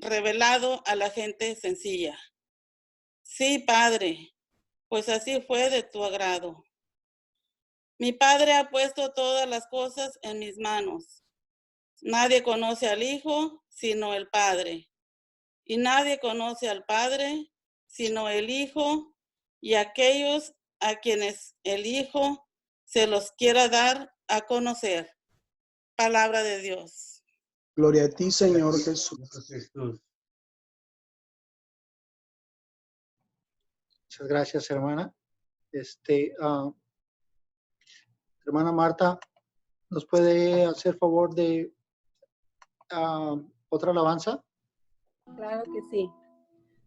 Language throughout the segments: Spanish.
revelado a la gente sencilla. Sí, Padre, pues así fue de tu agrado. Mi Padre ha puesto todas las cosas en mis manos. Nadie conoce al Hijo sino el Padre, y nadie conoce al Padre sino el Hijo y aquellos a quienes el Hijo se los quiera dar a conocer. Palabra de Dios. Gloria a ti, Señor Jesús. Muchas gracias, hermana. Hermana Marta, ¿nos puede hacer favor de otra alabanza? Claro que sí.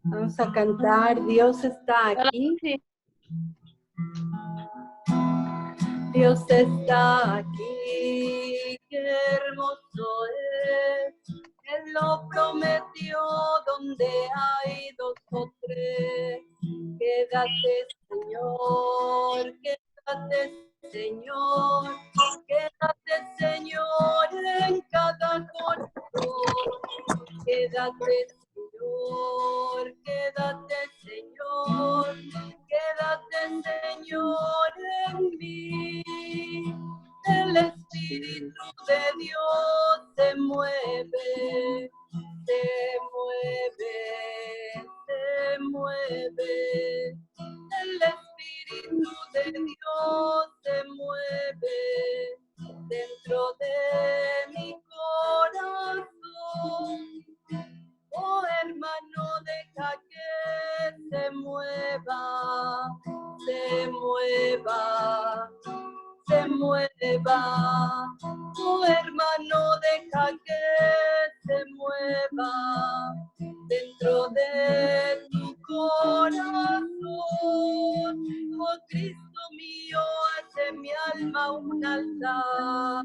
Vamos a cantar Dios está aquí. Dios está aquí, qué hermoso es. Él lo prometió donde hay dos o tres. Quédate, Señor, quédate, Señor. Quédate, Señor, en cada corazón. Quédate, Señor, quédate, Señor, quédate, Señor, en mí. El Espíritu de Dios se mueve, se mueve, se mueve. El Espíritu de Dios se mueve dentro de mi corazón. Oh, hermano, deja que se mueva, se mueva, se mueva. Oh, hermano, deja que se mueva dentro de tu corazón. Oh, Cristo mío, hace mi alma un altar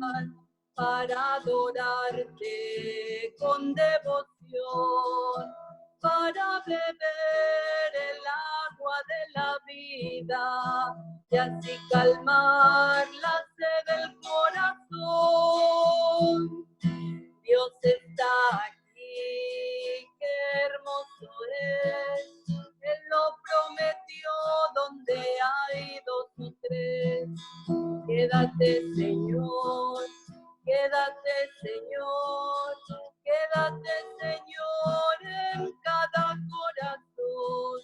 para adorarte con devoción, para beber el agua de la vida y así calmar la sed del corazón. Dios está aquí, qué hermoso es. Él lo prometió donde hay dos o tres. Quédate, Señor, quédate, Señor, quédate, Señor, en cada corazón.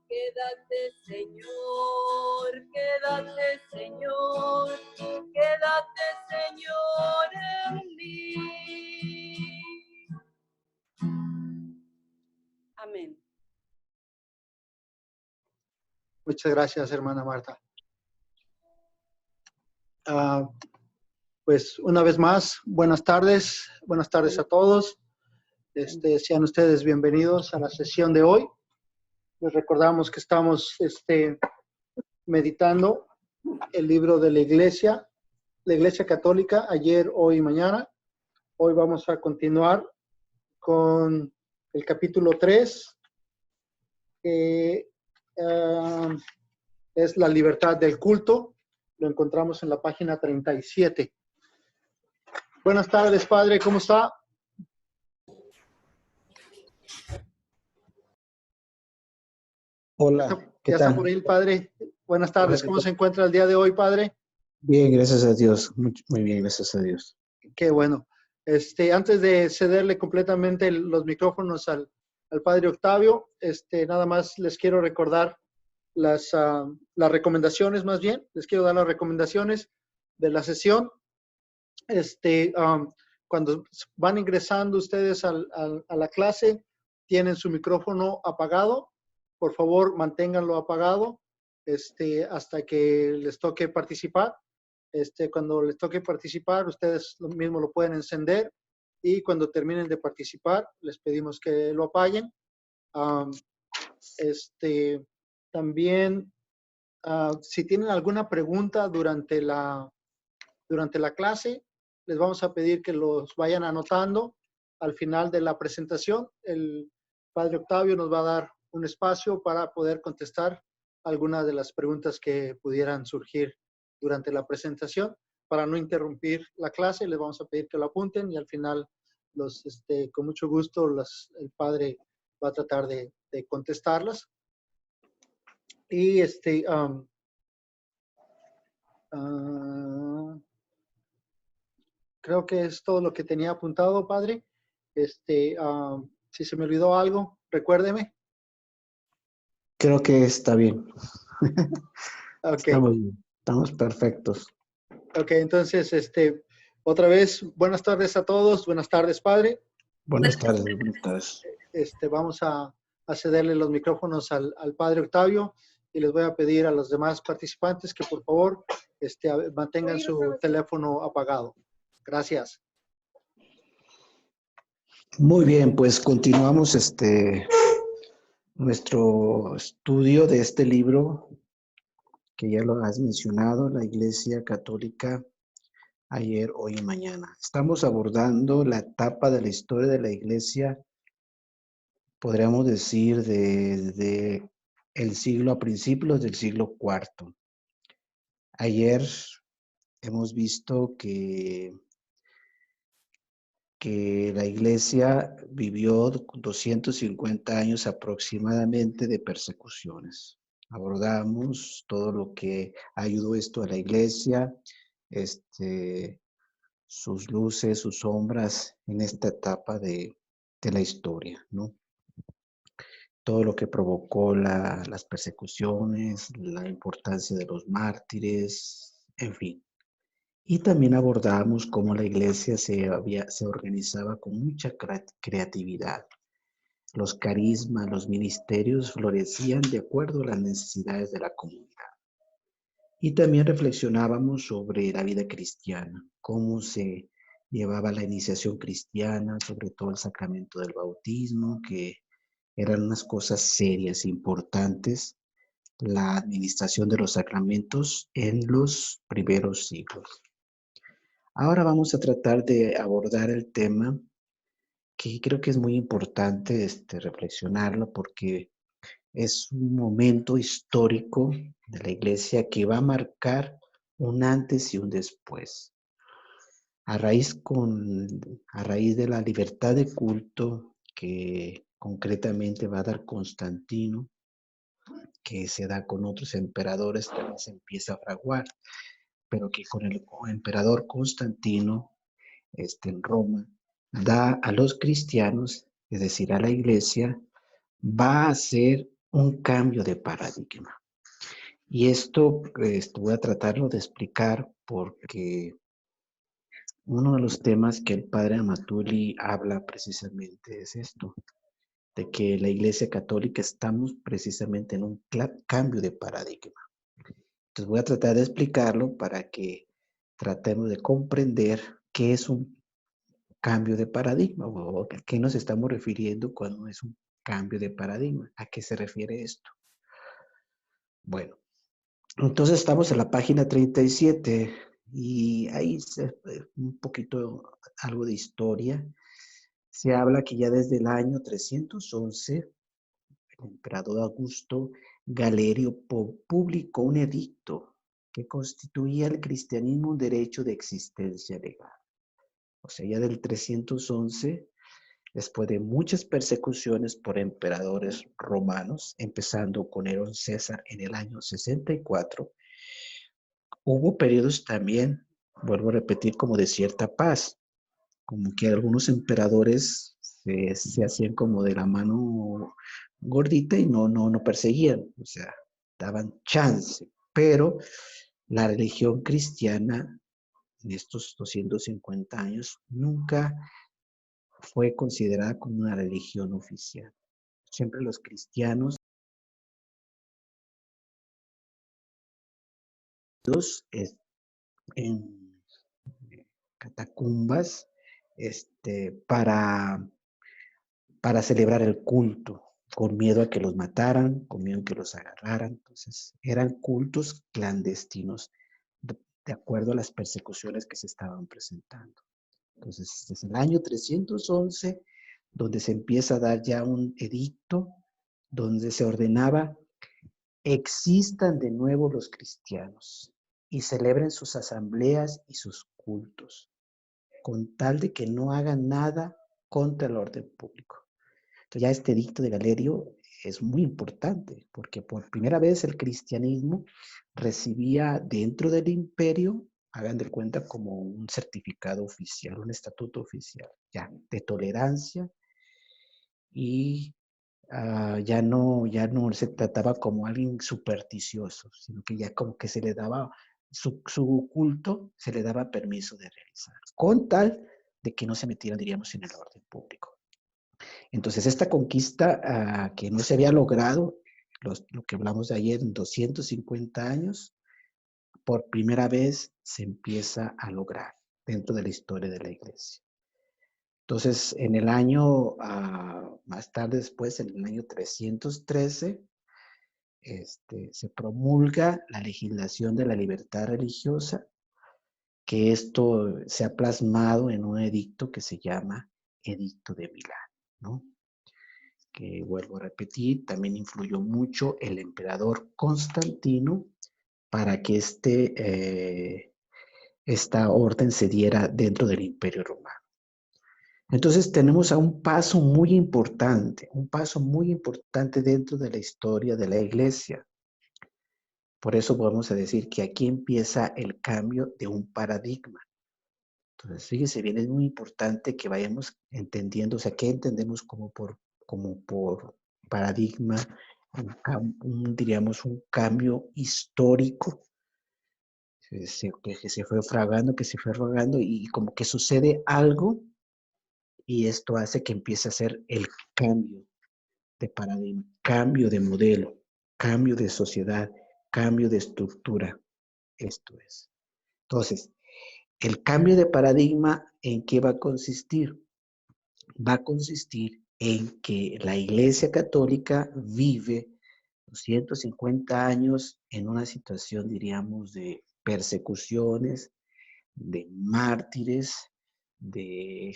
Quédate, Señor, quédate, Señor, quédate, Señor, en mí. Amén. Muchas gracias, hermana Marta. Pues una vez más, buenas tardes a todos. Sean ustedes bienvenidos a la sesión de hoy. Les recordamos que estamos meditando el libro de la Iglesia Católica, ayer, hoy y mañana. Hoy vamos a continuar con el capítulo 3, que es la libertad del culto. Lo encontramos en la página 37. Buenas tardes, padre, ¿cómo está? Hola, ¿qué ¿Ya tal? está por ahí el padre? Buenas tardes, ¿cómo se encuentra el día de hoy, padre? Bien, gracias a Dios. Muy bien, gracias a Dios. Qué bueno. Antes de cederle completamente los micrófonos al padre Octavio, nada más les quiero recordar las recomendaciones, más bien. Les quiero dar las recomendaciones de la sesión. Cuando van ingresando ustedes a la clase, tienen su micrófono apagado. Por favor, manténganlo apagado hasta que les toque participar. Cuando les toque participar, ustedes mismo lo pueden encender y cuando terminen de participar, les pedimos que lo apaguen. También, si tienen alguna pregunta durante la clase, les vamos a pedir que los vayan anotando. Al final de la presentación, el padre Octavio nos va a dar un espacio para poder contestar algunas de las preguntas que pudieran surgir durante la presentación. Para no interrumpir la clase, les vamos a pedir que lo apunten y al final con mucho gusto el padre va a tratar de contestarlas. Y creo que es todo lo que tenía apuntado, padre. Si se me olvidó algo, recuérdeme. Creo que está bien. Ok, Estamos bien. Estamos perfectos. ok, entonces, otra vez, buenas tardes a todos. Buenas tardes, padre. Buenas tardes, buenas tardes. Vamos a cederle los micrófonos al padre Octavio y les voy a pedir a los demás participantes que por favor mantengan su teléfono apagado. Gracias. Muy bien, pues continuamos nuestro estudio de este libro que ya lo has mencionado, la Iglesia Católica ayer, hoy y mañana. Estamos abordando la etapa de la historia de la Iglesia, podríamos decir, desde el siglo, a principios del siglo IV. Ayer hemos visto que la Iglesia vivió 250 años aproximadamente de persecuciones. Abordamos todo lo que ayudó esto a la Iglesia, sus luces, sus sombras en esta etapa de la historia, ¿no? Todo lo que provocó las persecuciones, la importancia de los mártires, en fin. Y también abordamos cómo la iglesia se organizaba con mucha creatividad. Los carismas, los ministerios florecían de acuerdo a las necesidades de la comunidad. Y también reflexionábamos sobre la vida cristiana, cómo se llevaba la iniciación cristiana, sobre todo el sacramento del bautismo, que eran unas cosas serias, importantes, la administración de los sacramentos en los primeros siglos. Ahora vamos a tratar de abordar el tema que creo que es muy importante reflexionarlo porque es un momento histórico de la iglesia que va a marcar un antes y un después. A raíz de la libertad de culto que concretamente va a dar Constantino, que se da con otros emperadores, también se empieza a fraguar, pero que con el emperador Constantino en Roma, da a los cristianos, es decir, a la iglesia, va a hacer un cambio de paradigma. Y esto voy a tratarlo de explicar porque uno de los temas que el padre Amatuli habla precisamente es esto, de que la iglesia católica estamos precisamente en un cambio de paradigma. Entonces voy a tratar de explicarlo para que tratemos de comprender qué es un cambio de paradigma o a qué nos estamos refiriendo cuando es un cambio de paradigma. ¿A qué se refiere esto? Bueno, entonces estamos en la página 37 y ahí un poquito algo de historia. Se habla que ya desde el año 311 el emperador Augusto Galerio publicó un edicto que constituía el cristianismo un derecho de existencia legal. O sea, ya del 311, después de muchas persecuciones por emperadores romanos, empezando con Nerón César en el año 64, hubo periodos también, vuelvo a repetir, como de cierta paz, como que algunos emperadores se hacían como de la mano gordita y no perseguían, o sea, daban chance, pero la religión cristiana en estos 250 años nunca fue considerada como una religión oficial. Siempre los cristianos en catacumbas para celebrar el culto, con miedo a que los mataran, con miedo a que los agarraran. Entonces, eran cultos clandestinos de acuerdo a las persecuciones que se estaban presentando. Entonces, desde el año 311, donde se empieza a dar ya un edicto, donde se ordenaba, existan de nuevo los cristianos y celebren sus asambleas y sus cultos, con tal de que no hagan nada contra el orden público. Entonces ya este edicto de Galerio es muy importante, porque por primera vez el cristianismo recibía dentro del imperio, hagan de cuenta, como un certificado oficial, un estatuto oficial, ya, de tolerancia, y ya no se trataba como alguien supersticioso, sino que ya como que se le daba su culto, se le daba permiso de realizar, con tal de que no se metieran, diríamos, en el orden público. Entonces, esta conquista que no se había logrado, lo que hablamos de ayer, en 250 años, por primera vez se empieza a lograr dentro de la historia de la iglesia. Entonces, en el año, más tarde después, en el año 313, se promulga la legislación de la libertad religiosa, que esto se ha plasmado en un edicto que se llama Edicto de Milán, ¿no? Que vuelvo a repetir, también influyó mucho el emperador Constantino para que esta orden se diera dentro del Imperio Romano. Entonces tenemos a un paso muy importante dentro de la historia de la iglesia. Por eso podemos decir que aquí empieza el cambio de un paradigma. Entonces, fíjese bien, es muy importante que vayamos entendiendo, o sea, ¿qué entendemos como por paradigma? Diríamos, un cambio histórico que se fue fragando y como que sucede algo y esto hace que empiece a ser el cambio de paradigma, cambio de modelo, cambio de sociedad, cambio de estructura. Esto es. Entonces, el cambio de paradigma, ¿en qué va a consistir? Va a consistir en que la Iglesia Católica vive 250 años en una situación, diríamos, de persecuciones, de mártires, que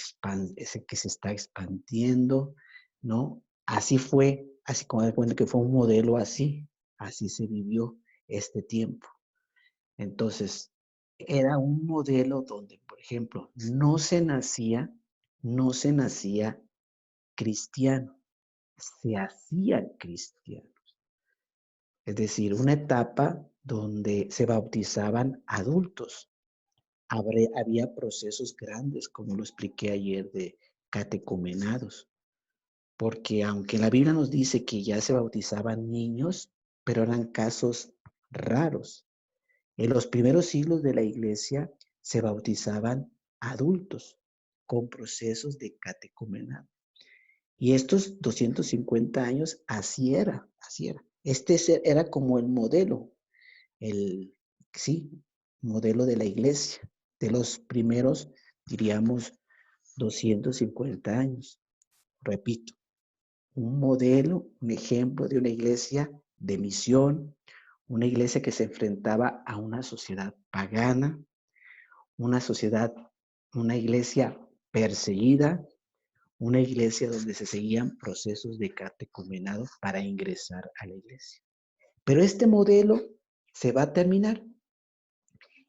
se está expandiendo, ¿no? Así fue, así como de cuenta que fue un modelo así se vivió este tiempo. Entonces, era un modelo donde, por ejemplo, no se nacía cristiano, se hacía cristiano. Es decir, una etapa donde se bautizaban adultos. Había procesos grandes, como lo expliqué ayer, de catecumenados. Porque aunque la Biblia nos dice que ya se bautizaban niños, pero eran casos raros. En los primeros siglos de la iglesia se bautizaban adultos con procesos de catecumenado. Y estos 250 años, así era. Este era como el modelo, modelo de la iglesia, de los primeros, diríamos, 250 años. Repito, un modelo, un ejemplo de una iglesia de misión, una iglesia que se enfrentaba a una sociedad pagana, una iglesia perseguida, una iglesia donde se seguían procesos de catecumenado para ingresar a la iglesia. Pero este modelo se va a terminar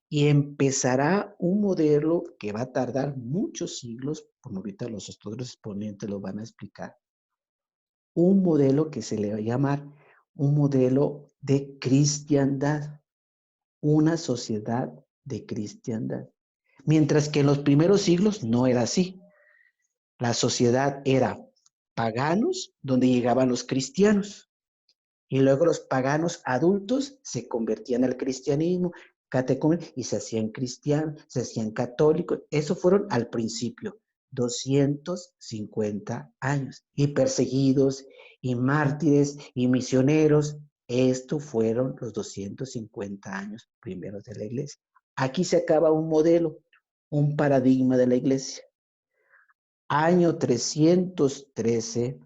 y empezará un modelo que va a tardar muchos siglos, como ahorita los otros exponentes lo van a explicar, un modelo que se le va a llamar un modelo de cristiandad, una sociedad de cristiandad. Mientras que en los primeros siglos no era así. La sociedad era paganos, donde llegaban los cristianos. Y luego los paganos adultos se convertían al cristianismo, y se hacían cristianos, se hacían católicos. Eso fueron al principio, 250 años. Y perseguidos, y mártires, y misioneros. Estos fueron los 250 años primeros de la iglesia. Aquí se acaba un modelo, un paradigma de la iglesia. Año 313,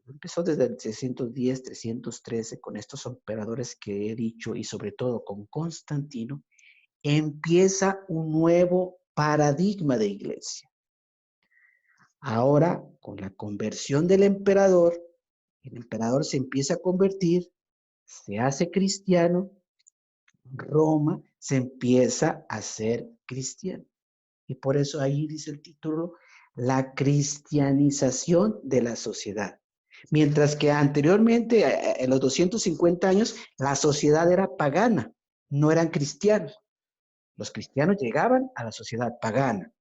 empezó desde el 310, 313, con estos emperadores que he dicho, y sobre todo con Constantino, empieza un nuevo paradigma de iglesia. Ahora, con la conversión del emperador, el emperador se empieza a convertir, se hace cristiano, Roma se empieza a ser cristiano. Y por eso ahí dice el título, la cristianización de la sociedad. Mientras que anteriormente, en los 250 años, la sociedad era pagana, no eran cristianos. Los cristianos llegaban a la sociedad pagana.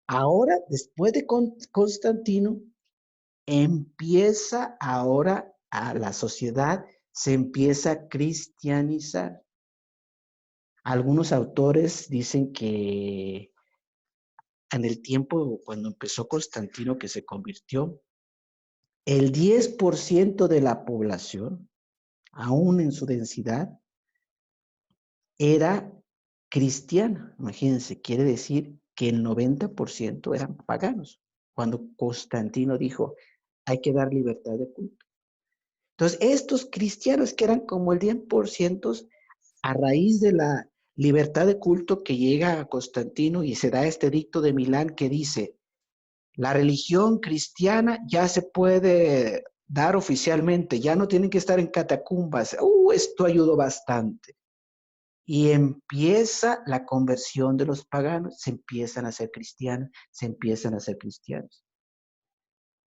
Ahora, después de Constantino, empieza ahora a la sociedad, se empieza a cristianizar. Algunos autores dicen que en el tiempo cuando empezó Constantino, que se convirtió, el 10% de la población, aún en su densidad, era cristiana. Imagínense, quiere decir que el 90% eran paganos. Cuando Constantino dijo, hay que dar libertad de culto. Entonces, estos cristianos que eran como el 10%, a raíz de la libertad de culto que llega a Constantino y se da este edicto de Milán que dice, la religión cristiana ya se puede dar oficialmente, ya no tienen que estar en catacumbas. Esto ayudó bastante. Y empieza la conversión de los paganos, se empiezan a ser cristianos, se empiezan a ser cristianos.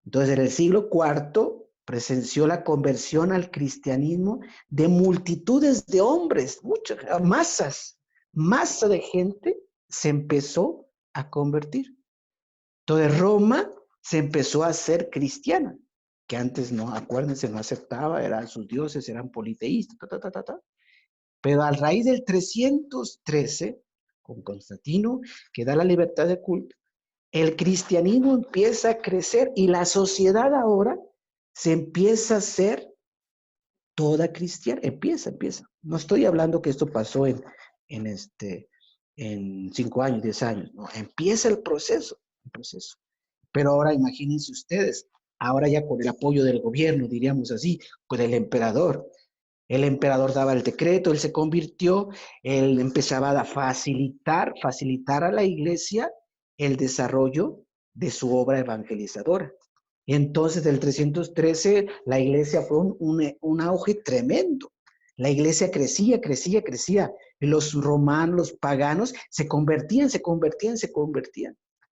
Entonces, en el siglo IV presenció la conversión al cristianismo de multitudes de hombres, muchas masa de gente se empezó a convertir. Entonces, Roma se empezó a hacer cristiana, que antes no, acuérdense, no aceptaba, eran sus dioses, eran politeístas, Pero a raíz del 313, con Constantino, que da la libertad de culto, el cristianismo empieza a crecer y la sociedad ahora se empieza a hacer toda cristiana. Empieza. No estoy hablando que esto pasó en 5 años, 10 años. No, empieza el proceso. Pero ahora imagínense ustedes, ahora ya con el apoyo del gobierno, diríamos así, con el emperador. El emperador daba el decreto, él se convirtió, él empezaba a facilitar a la iglesia el desarrollo de su obra evangelizadora. Y entonces, del 313, la iglesia fue un auge tremendo. La iglesia crecía. Y los romanos, los paganos, se convertían.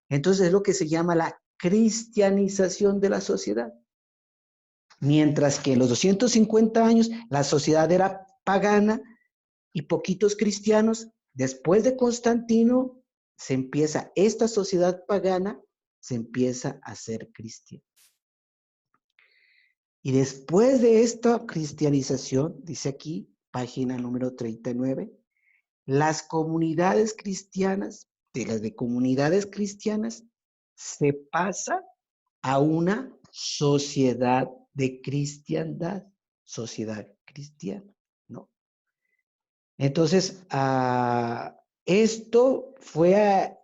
Entonces, es lo que se llama la cristianización de la sociedad. Mientras que en los 250 años la sociedad era pagana y poquitos cristianos, después de Constantino esta sociedad pagana se empieza a ser cristiana. Y después de esta cristianización, dice aquí, página número 39, las comunidades cristianas, de las de comunidades cristianas, se pasa a una sociedad de cristiandad, sociedad cristiana, ¿no? Entonces, esto fue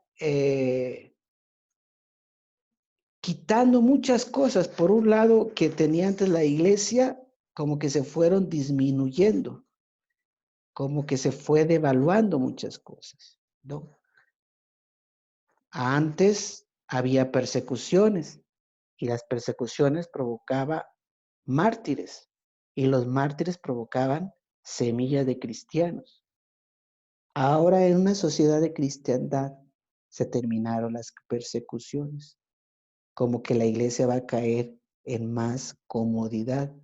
quitando muchas cosas. Por un lado, que tenía antes la iglesia, como que se fueron disminuyendo, como que se fue devaluando muchas cosas, ¿no? Antes había persecuciones y las persecuciones provocaban mártires y los mártires provocaban semillas de cristianos. Ahora en una sociedad de cristiandad se terminaron las persecuciones, como que la iglesia va a caer en más comodidad,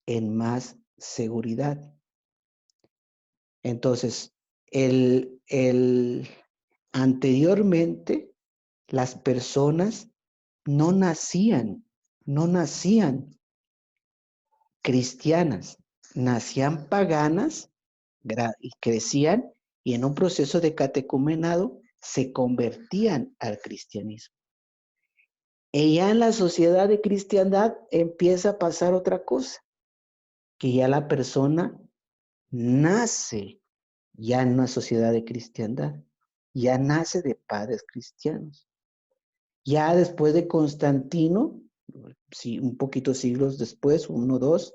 en más seguridad. Entonces, anteriormente las personas no nacían cristianas, nacían paganas y crecían y en un proceso de catecumenado se convertían al cristianismo. Y ya en la sociedad de cristiandad empieza a pasar otra cosa, que ya la persona nace ya en una sociedad de cristiandad, ya nace de padres cristianos. Ya después de Constantino, sí, un poquito siglos después, 1, 2,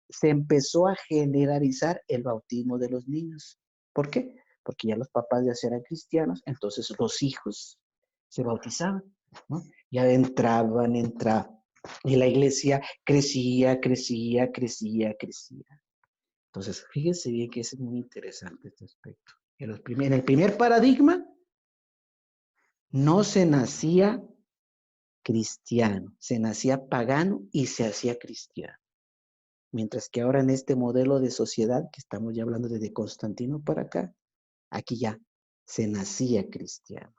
se empezó a generalizar el bautismo de los niños. ¿Por qué? Porque ya los papás ya eran cristianos, entonces los hijos se bautizaban, ¿no? Ya entraban. Y la iglesia crecía. Entonces, fíjense bien que es muy interesante este aspecto. En el primer paradigma, no se nacía cristiano, se nacía pagano y se hacía cristiano. Mientras que ahora en este modelo de sociedad, que estamos ya hablando desde Constantino para acá, aquí ya se nacía cristiano.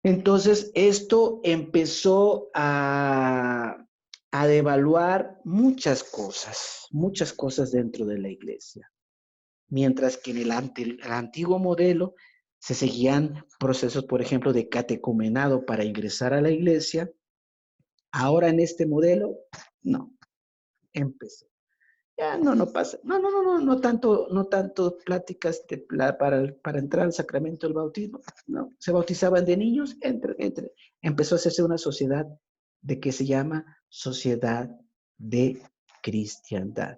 Entonces, esto empezó a devaluar muchas cosas dentro de la iglesia. Mientras que en el antiguo modelo se seguían procesos, por ejemplo, de catecumenado para ingresar a la iglesia. Ahora en este modelo, no, empezó. Ya no pasa. No tanto pláticas para entrar al sacramento del bautismo. No, se bautizaban de niños, empezó a hacerse una sociedad de que se llama sociedad de cristiandad,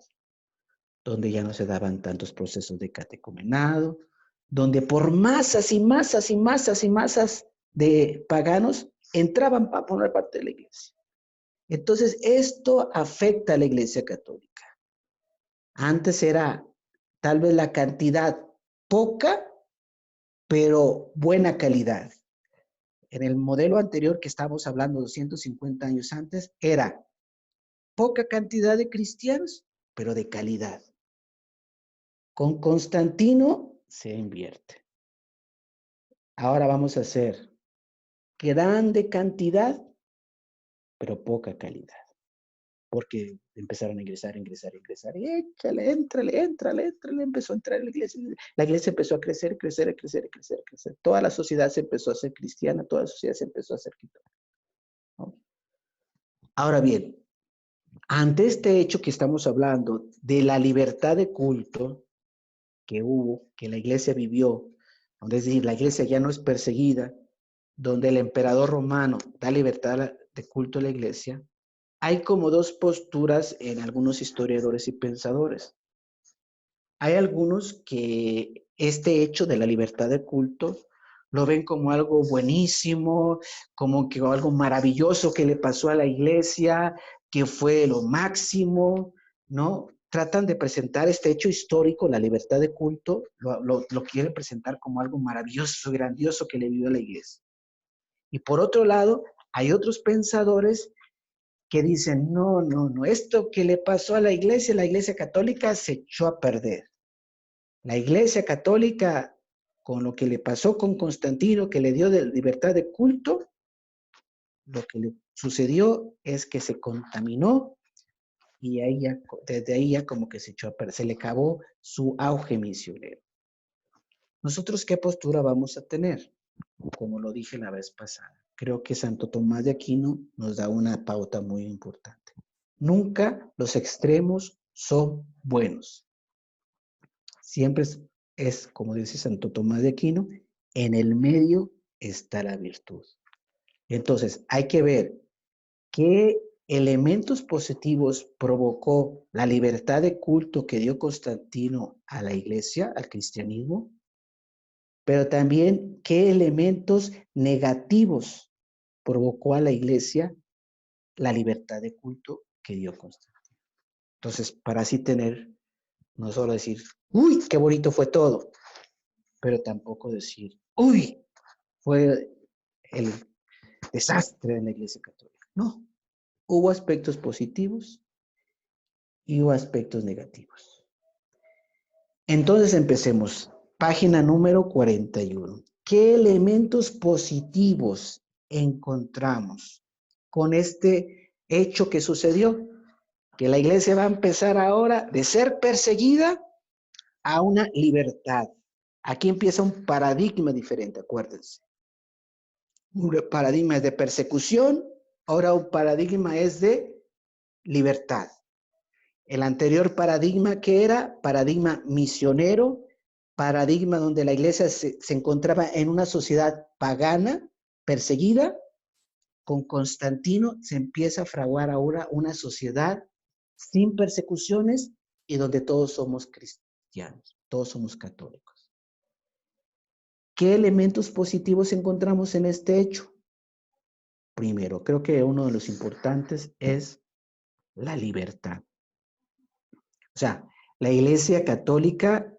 donde ya no se daban tantos procesos de catecumenado, donde por masas y masas y masas y masas de paganos entraban para formar parte de la iglesia. Entonces, esto afecta a la iglesia católica. Antes era tal vez la cantidad poca, pero buena calidad. En el modelo anterior que estábamos hablando 250 años antes, era poca cantidad de cristianos, pero de calidad. Con Constantino se invierte. Ahora vamos a hacer grande cantidad, pero poca calidad. Porque empezaron a ingresar. Y échale, éntrale, empezó a entrar en la iglesia. La iglesia empezó a crecer. Toda la sociedad se empezó a hacer cristiana, toda la sociedad se empezó a hacer católica, ¿no? Ahora bien, ante este hecho que estamos hablando de la libertad de culto que hubo, que la iglesia vivió, donde es decir, la iglesia ya no es perseguida, donde el emperador romano da libertad de culto a la iglesia, hay como dos posturas en algunos historiadores y pensadores. Hay algunos que este hecho de la libertad de culto lo ven como algo buenísimo, como que algo maravilloso que le pasó a la iglesia, que fue lo máximo, ¿no? Tratan de presentar este hecho histórico, la libertad de culto, lo quieren presentar como algo maravilloso, grandioso que le vivió a la iglesia. Y por otro lado, hay otros pensadores que dicen, no, esto que le pasó a la iglesia católica se echó a perder. La iglesia católica, con lo que le pasó con Constantino, que le dio de libertad de culto, lo que le sucedió es que se contaminó y desde ahí ya como que se echó a perder, se le acabó su auge misionero. ¿Nosotros qué postura vamos a tener? Como lo dije la vez pasada, creo que Santo Tomás de Aquino nos da una pauta muy importante. Nunca los extremos son buenos. Siempre es, como dice Santo Tomás de Aquino, en el medio está la virtud. Entonces, hay que ver qué elementos positivos provocó la libertad de culto que dio Constantino a la iglesia, al cristianismo, pero también qué elementos negativos provocó a la iglesia la libertad de culto que dio Constantino. Entonces, para así tener, no solo decir, uy, qué bonito fue todo, pero tampoco decir, uy, fue el desastre en la iglesia católica. No, hubo aspectos positivos y hubo aspectos negativos. Entonces empecemos. Página número 41. ¿Qué elementos positivos encontramos con este hecho que sucedió? Que la iglesia va a empezar ahora de ser perseguida a una libertad. Aquí empieza un paradigma diferente, acuérdense. Un paradigma es de persecución, ahora un paradigma es de libertad. El anterior paradigma, que era paradigma misionero, paradigma donde la iglesia se encontraba en una sociedad pagana, perseguida. Con Constantino se empieza a fraguar ahora una sociedad sin persecuciones y donde todos somos cristianos, todos somos católicos. ¿Qué elementos positivos encontramos en este hecho? Primero, creo que uno de los importantes es la libertad. O sea, la Iglesia Católica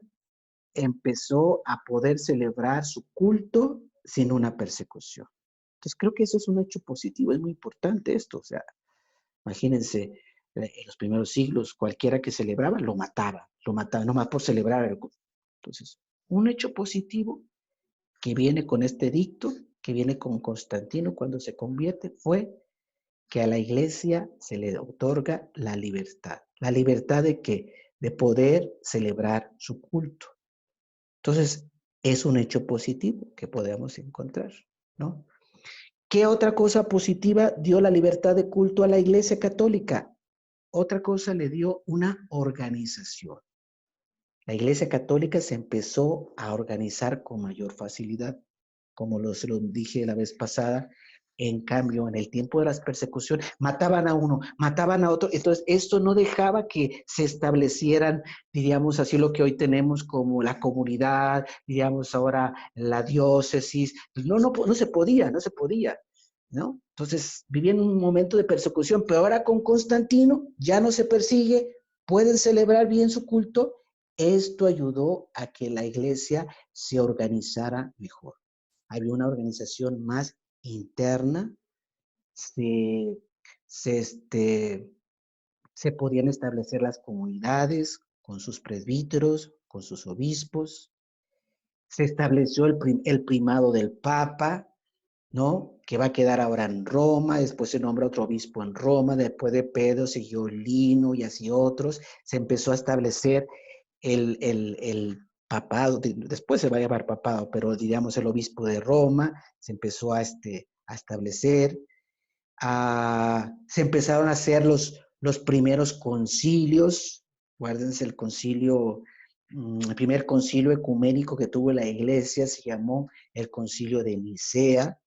empezó a poder celebrar su culto sin una persecución. Entonces creo que eso es un hecho positivo, es muy importante esto. O sea, imagínense, en los primeros siglos, cualquiera que celebraba, lo mataba, nomás por celebrar algo. Entonces, un hecho positivo que viene con este edicto, que viene con Constantino cuando se convierte, fue que a la iglesia se le otorga la libertad. ¿La libertad de qué? De poder celebrar su culto. Entonces, es un hecho positivo que podemos encontrar, ¿no? ¿Qué otra cosa positiva dio la libertad de culto a la Iglesia Católica? Otra cosa le dio una organización. La Iglesia Católica se empezó a organizar con mayor facilidad, como se lo dije la vez pasada. En cambio, en el tiempo de las persecuciones, mataban a uno, mataban a otro. Entonces, esto no dejaba que se establecieran, diríamos así, lo que hoy tenemos como la comunidad, diríamos ahora la diócesis. No se podía, ¿no? Entonces, vivían un momento de persecución, pero ahora con Constantino ya no se persigue, pueden celebrar bien su culto. Esto ayudó a que la iglesia se organizara mejor. Había una organización más interna, se, se, este, se podían establecer las comunidades con sus presbíteros, con sus obispos, se estableció el primado del Papa, ¿no? Que va a quedar ahora en Roma, después se nombra otro obispo en Roma, después de Pedro siguió Lino y así otros, se empezó a establecer el papado, después se va a llamar papado, pero diríamos el obispo de Roma, se empezó a establecer, se empezaron a hacer los primeros concilios, guárdense el primer concilio ecuménico que tuvo la iglesia se llamó el concilio de Nicea.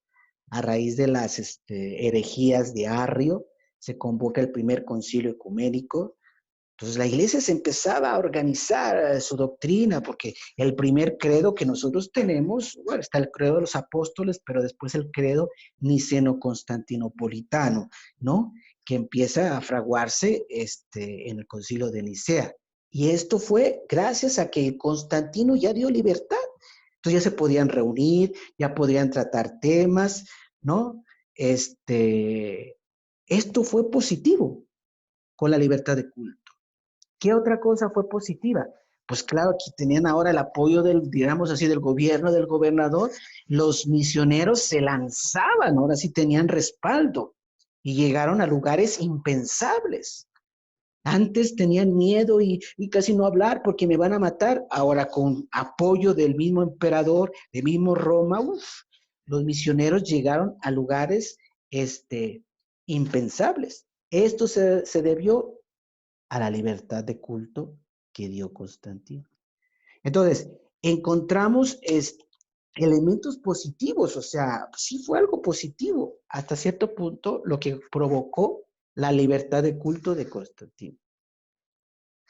A raíz de las herejías de Arrio, se convoca el primer concilio ecuménico. Entonces la iglesia se empezaba a organizar su doctrina, porque el primer credo que nosotros tenemos, bueno, está el credo de los apóstoles, pero después el credo niceno-constantinopolitano, ¿no? Que empieza a fraguarse en el concilio de Nicea. Y esto fue gracias a que Constantino ya dio libertad. Entonces ya se podían reunir, ya podían tratar temas, ¿no? Esto fue positivo con la libertad de culto. ¿Qué otra cosa fue positiva? Pues claro, aquí tenían ahora el apoyo digamos así, del gobierno, del gobernador. Los misioneros se lanzaban, ahora sí tenían respaldo y llegaron a lugares impensables. Antes tenían miedo y casi no hablar porque me van a matar. Ahora con apoyo del mismo emperador, del mismo Roma, los misioneros llegaron a lugares impensables. Esto se debió a la libertad de culto que dio Constantino. Entonces, encontramos elementos positivos, o sea, sí fue algo positivo hasta cierto punto lo que provocó la libertad de culto de Constantino.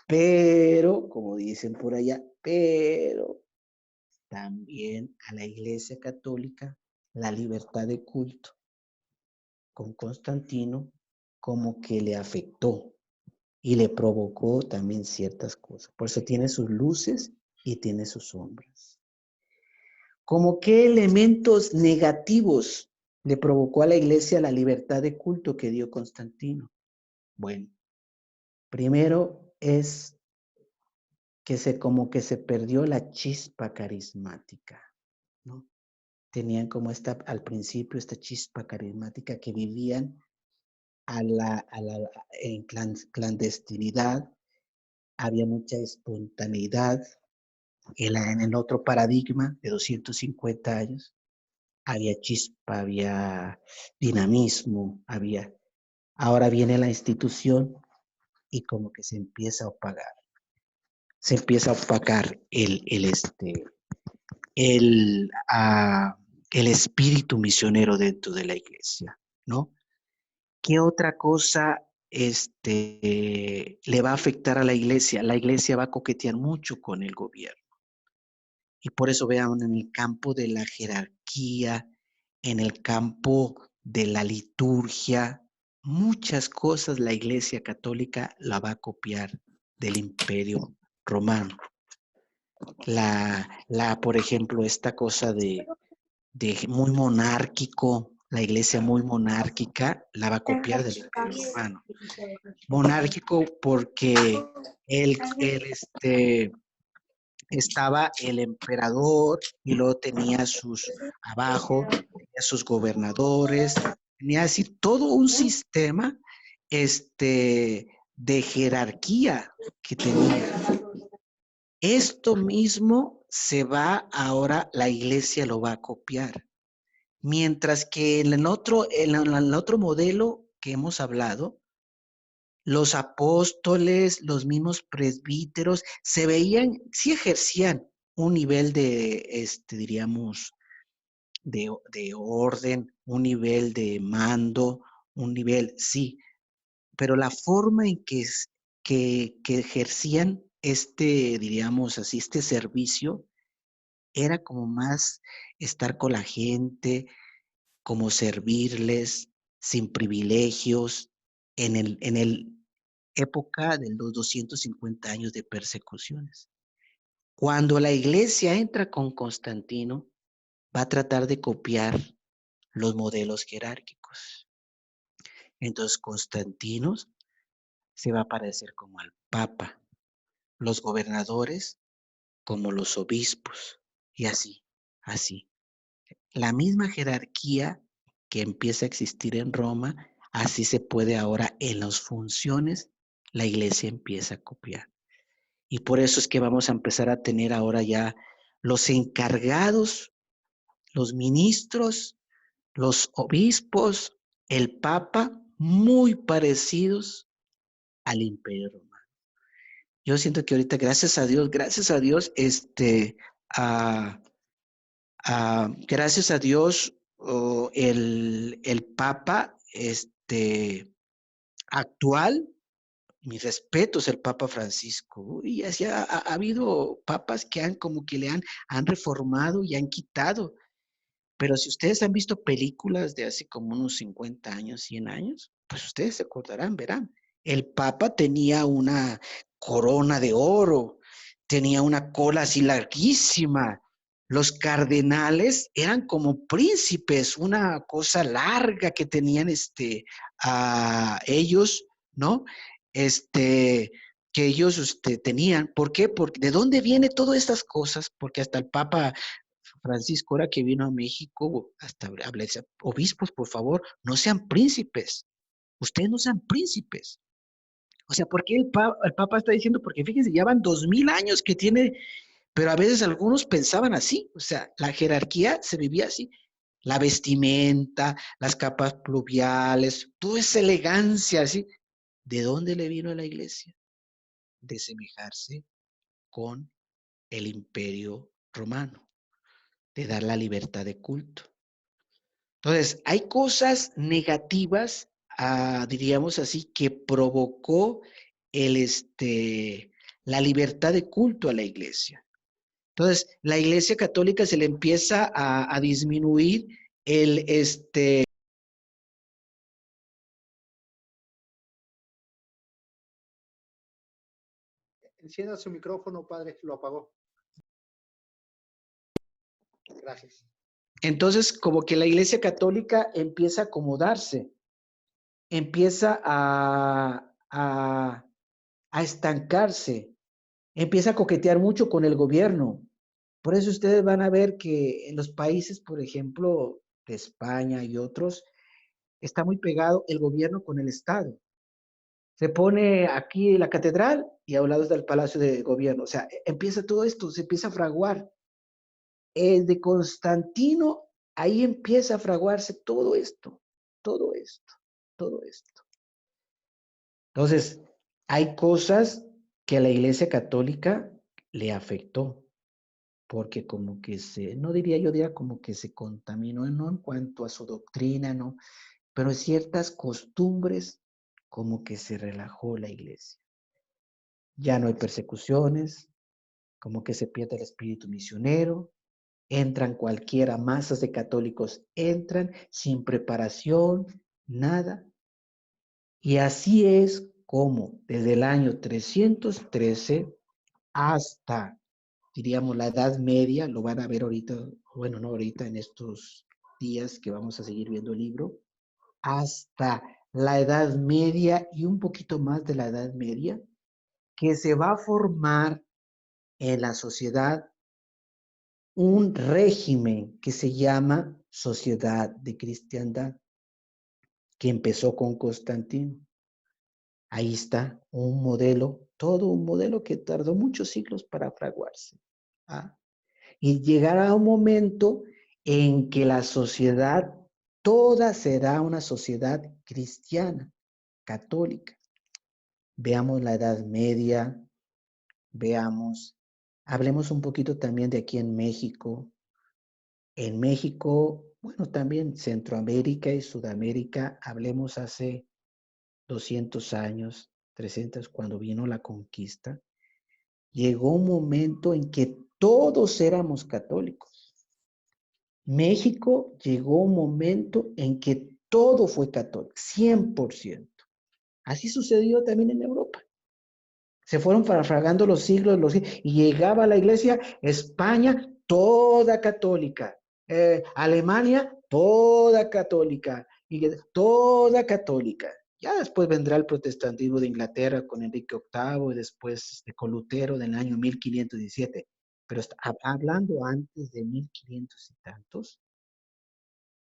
Pero, como dicen por allá, pero también a la Iglesia Católica la libertad de culto con Constantino como que le afectó y le provocó también ciertas cosas. Por eso tiene sus luces y tiene sus sombras. ¿Cómo qué elementos negativos le provocó a la iglesia la libertad de culto que dio Constantino? Bueno, primero es que como que se perdió la chispa carismática, ¿no? Tenían como al principio esta chispa carismática que vivían en clandestinidad, había mucha espontaneidad. En el otro paradigma de 250 años, había chispa, había dinamismo, Ahora viene la institución y como que se empieza a opacar. Se empieza a opacar el espíritu misionero dentro de la iglesia, ¿no? ¿Qué otra cosa le va a afectar a la iglesia? La iglesia va a coquetear mucho con el gobierno. Y por eso vean en el campo de la jerarquía, en el campo de la liturgia, muchas cosas la Iglesia Católica la va a copiar del Imperio Romano. Por ejemplo, esta cosa de muy monárquico, la iglesia muy monárquica, la va a copiar del Imperio Romano. Monárquico porque estaba el emperador y luego tenía abajo, tenía sus gobernadores, tenía así todo un sistema de jerarquía que tenía. Esto mismo la iglesia lo va a copiar. Mientras que en el otro modelo que hemos hablado, los apóstoles, los mismos presbíteros, se veían, sí ejercían un nivel diríamos, de orden, un nivel de mando, un nivel, sí, pero la forma en que ejercían diríamos así, este servicio, era como más estar con la gente, como servirles, sin privilegios, en el época de los 250 años de persecuciones. Cuando la iglesia entra con Constantino, va a tratar de copiar los modelos jerárquicos. Entonces, Constantino se va a parecer como al Papa, los gobernadores como los obispos, y así, así. La misma jerarquía que empieza a existir en Roma, así se puede ahora en las funciones, la iglesia empieza a copiar. Y por eso es que vamos a empezar a tener ahora ya los encargados, los ministros, los obispos, el Papa, muy parecidos al Imperio Romano. Yo siento que ahorita, gracias a Dios, gracias a Dios, el Papa actual, mis respetos, el Papa Francisco. Y así ha habido papas que como que han reformado y han quitado. Pero si ustedes han visto películas de hace como unos 50 años, 100 años, pues ustedes se acordarán, verán. El Papa tenía una corona de oro, tenía una cola así larguísima. Los cardenales eran como príncipes, una cosa larga que tenían a ellos, ¿no? Que ellos tenían. ¿Por qué? Porque ¿de dónde vienen todas estas cosas? Porque hasta el Papa Francisco, ahora que vino a México, hasta hablé, obispos, por favor, no sean príncipes. Ustedes no sean príncipes. O sea, ¿por qué el Papa está diciendo? Porque fíjense, ya van 2000 años que tiene, pero a veces algunos pensaban así. O sea, la jerarquía se vivía así. La vestimenta, las capas pluviales, toda esa elegancia así. ¿De dónde le vino a la iglesia? De semejarse con el Imperio Romano, de dar la libertad de culto. Entonces, hay cosas negativas, diríamos así, que provocó la libertad de culto a la iglesia. Entonces, la iglesia católica se le empieza a disminuir Encienda su micrófono, padre, lo apagó. Gracias. Entonces, como que la iglesia católica empieza a acomodarse, empieza a estancarse, empieza a coquetear mucho con el gobierno. Por eso ustedes van a ver que en los países, por ejemplo, de España y otros, está muy pegado el gobierno con el Estado. Se pone aquí la catedral y a un lado está el Palacio de Gobierno. O sea, empieza todo esto, se empieza a fraguar. De Constantino, ahí empieza a fraguarse todo esto, todo esto, todo esto. Entonces, hay cosas que a la Iglesia Católica le afectó, porque como que no diría como que se contaminó, no en cuanto a su doctrina, no, pero ciertas costumbres como que se relajó la Iglesia. Ya no hay persecuciones, como que se pierde el espíritu misionero, entran cualquiera, masas de católicos entran sin preparación, nada. Y así es como desde el año 313 hasta diríamos, la Edad Media, lo van a ver ahorita, bueno, no ahorita, en estos días que vamos a seguir viendo el libro, hasta la Edad Media y un poquito más de la Edad Media, que se va a formar en la sociedad un régimen que se llama Sociedad de Cristiandad, que empezó con Constantino. Ahí está un modelo, todo un modelo que tardó muchos siglos para fraguarse. ¿Ah? Y llegará un momento en que la sociedad toda será una sociedad cristiana, católica. Veamos la Edad Media, hablemos un poquito también de aquí en México. En México, bueno, también Centroamérica y Sudamérica, hablemos hace 200 años, 300, cuando vino la conquista, llegó un momento en que todos éramos católicos. México llegó un momento en que todo fue católico, 100%. Así sucedió también en Europa. Se fueron fragando los siglos, y llegaba a la iglesia, España, toda católica. Alemania, toda católica. Y toda católica. Ya después vendrá el protestantismo de Inglaterra con Enrique VIII y después con Lutero del año 1517. Pero hablando antes de 1500 y tantos,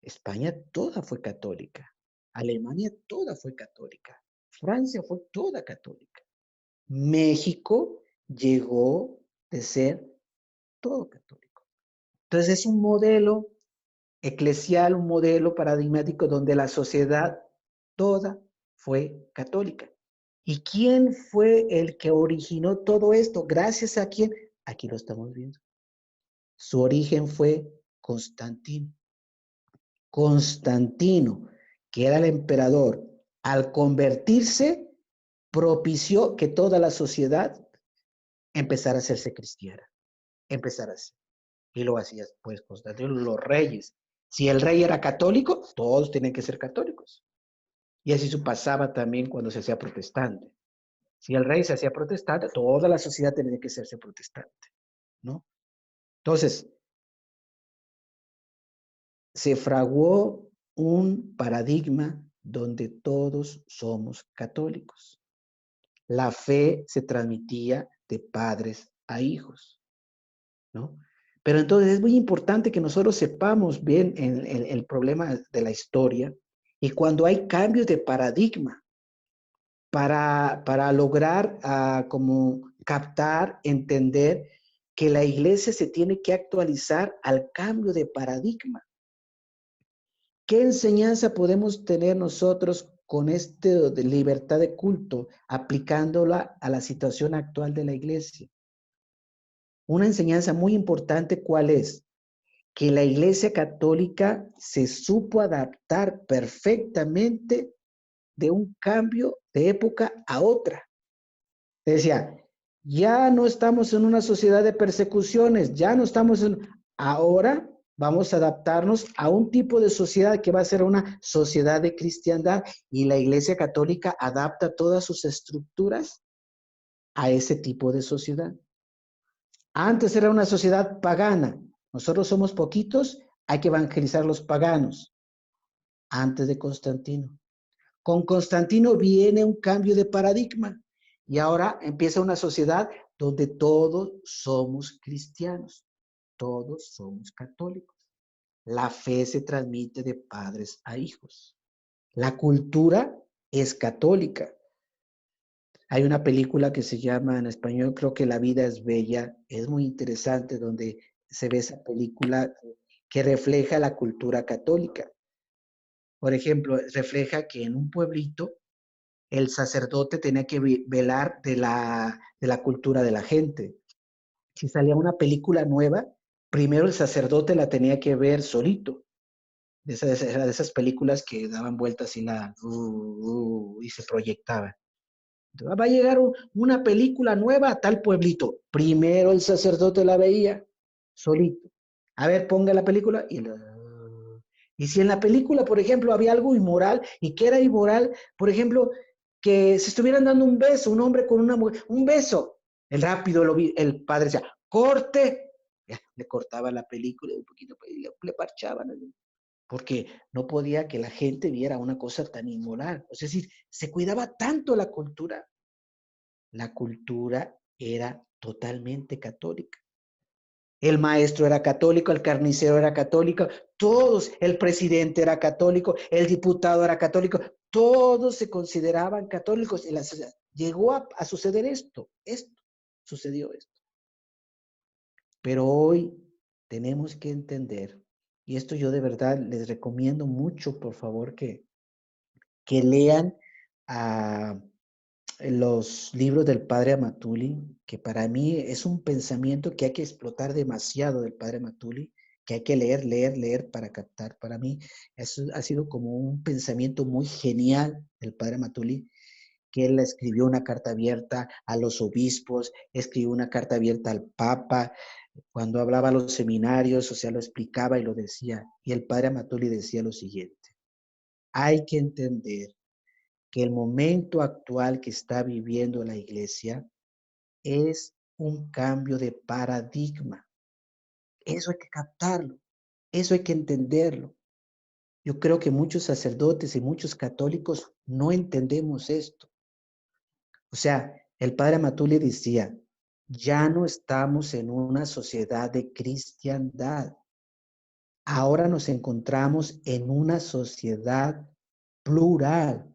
España toda fue católica. Alemania toda fue católica. Francia fue toda católica. México llegó de ser todo católico. Entonces es un modelo eclesial, un modelo paradigmático donde la sociedad toda fue católica. ¿Y quién fue el que originó todo esto? ¿Gracias a quién? Aquí lo estamos viendo. Su origen fue Constantino. Constantino, que era el emperador, al convertirse, propició que toda la sociedad empezara a hacerse cristiana. Empezara así. Y lo hacía pues Constantino, los reyes. Si el rey era católico, todos tenían que ser católicos. Y así se pasaba también cuando se hacía protestante. Si el rey se hacía protestante, toda la sociedad tenía que hacerse protestante, ¿no? Entonces, se fraguó un paradigma donde todos somos católicos. La fe se transmitía de padres a hijos, ¿no? Pero entonces es muy importante que nosotros sepamos bien el problema de la historia y cuando hay cambios de paradigma para lograr como captar, entender que la iglesia se tiene que actualizar al cambio de paradigma. ¿Qué enseñanza podemos tener nosotros con de libertad de culto aplicándola a la situación actual de la iglesia? Una enseñanza muy importante, ¿cuál es? Que la Iglesia Católica se supo adaptar perfectamente de un cambio de época a otra. Decía, ya no estamos en una sociedad de persecuciones, ya no estamos ahora vamos a adaptarnos a un tipo de sociedad que va a ser una sociedad de cristiandad y la Iglesia Católica adapta todas sus estructuras a ese tipo de sociedad. Antes era una sociedad pagana. Nosotros somos poquitos, hay que evangelizar a los paganos. Antes de Constantino. Con Constantino viene un cambio de paradigma y ahora empieza una sociedad donde todos somos cristianos, todos somos católicos. La fe se transmite de padres a hijos. La cultura es católica. Hay una película que se llama en español, creo que La vida es bella, es muy interesante donde se ve esa película que refleja la cultura católica. Por ejemplo, refleja que en un pueblito el sacerdote tenía que velar de la cultura de la gente. Si salía una película nueva, primero el sacerdote la tenía que ver solito. De esas películas que daban vueltas y se proyectaban. Va a llegar una película nueva a tal pueblito. Primero el sacerdote la veía solito. A ver, ponga la película y si en la película, por ejemplo, había algo inmoral, ¿y qué era inmoral? Por ejemplo, que se estuvieran dando un beso, un hombre con una mujer, un beso. El padre decía, corte, ya, le cortaba la película un poquito y le parchaban, porque no podía que la gente viera una cosa tan inmoral. Es decir, se cuidaba tanto la cultura era totalmente católica. El maestro era católico, el carnicero era católico, todos, el presidente era católico, el diputado era católico, todos se consideraban católicos en la sociedad. Llegó a suceder sucedió esto. Pero hoy tenemos que entender, y esto yo de verdad les recomiendo mucho, por favor, que lean los libros del padre Amatuli, que para mí es un pensamiento que hay que explotar demasiado del padre Amatuli, que hay que leer para captar. Para mí eso ha sido como un pensamiento muy genial del padre Amatuli, que él escribió una carta abierta a los obispos, escribió una carta abierta al Papa, cuando hablaba a los seminarios, o sea, lo explicaba y lo decía. Y el padre Amatuli decía lo siguiente: hay que entender que el momento actual que está viviendo la iglesia es un cambio de paradigma. Eso hay que captarlo, eso hay que entenderlo. Yo creo que muchos sacerdotes y muchos católicos no entendemos esto. O sea, el padre Amatuli decía, ya no estamos en una sociedad de cristiandad. Ahora nos encontramos en una sociedad plural,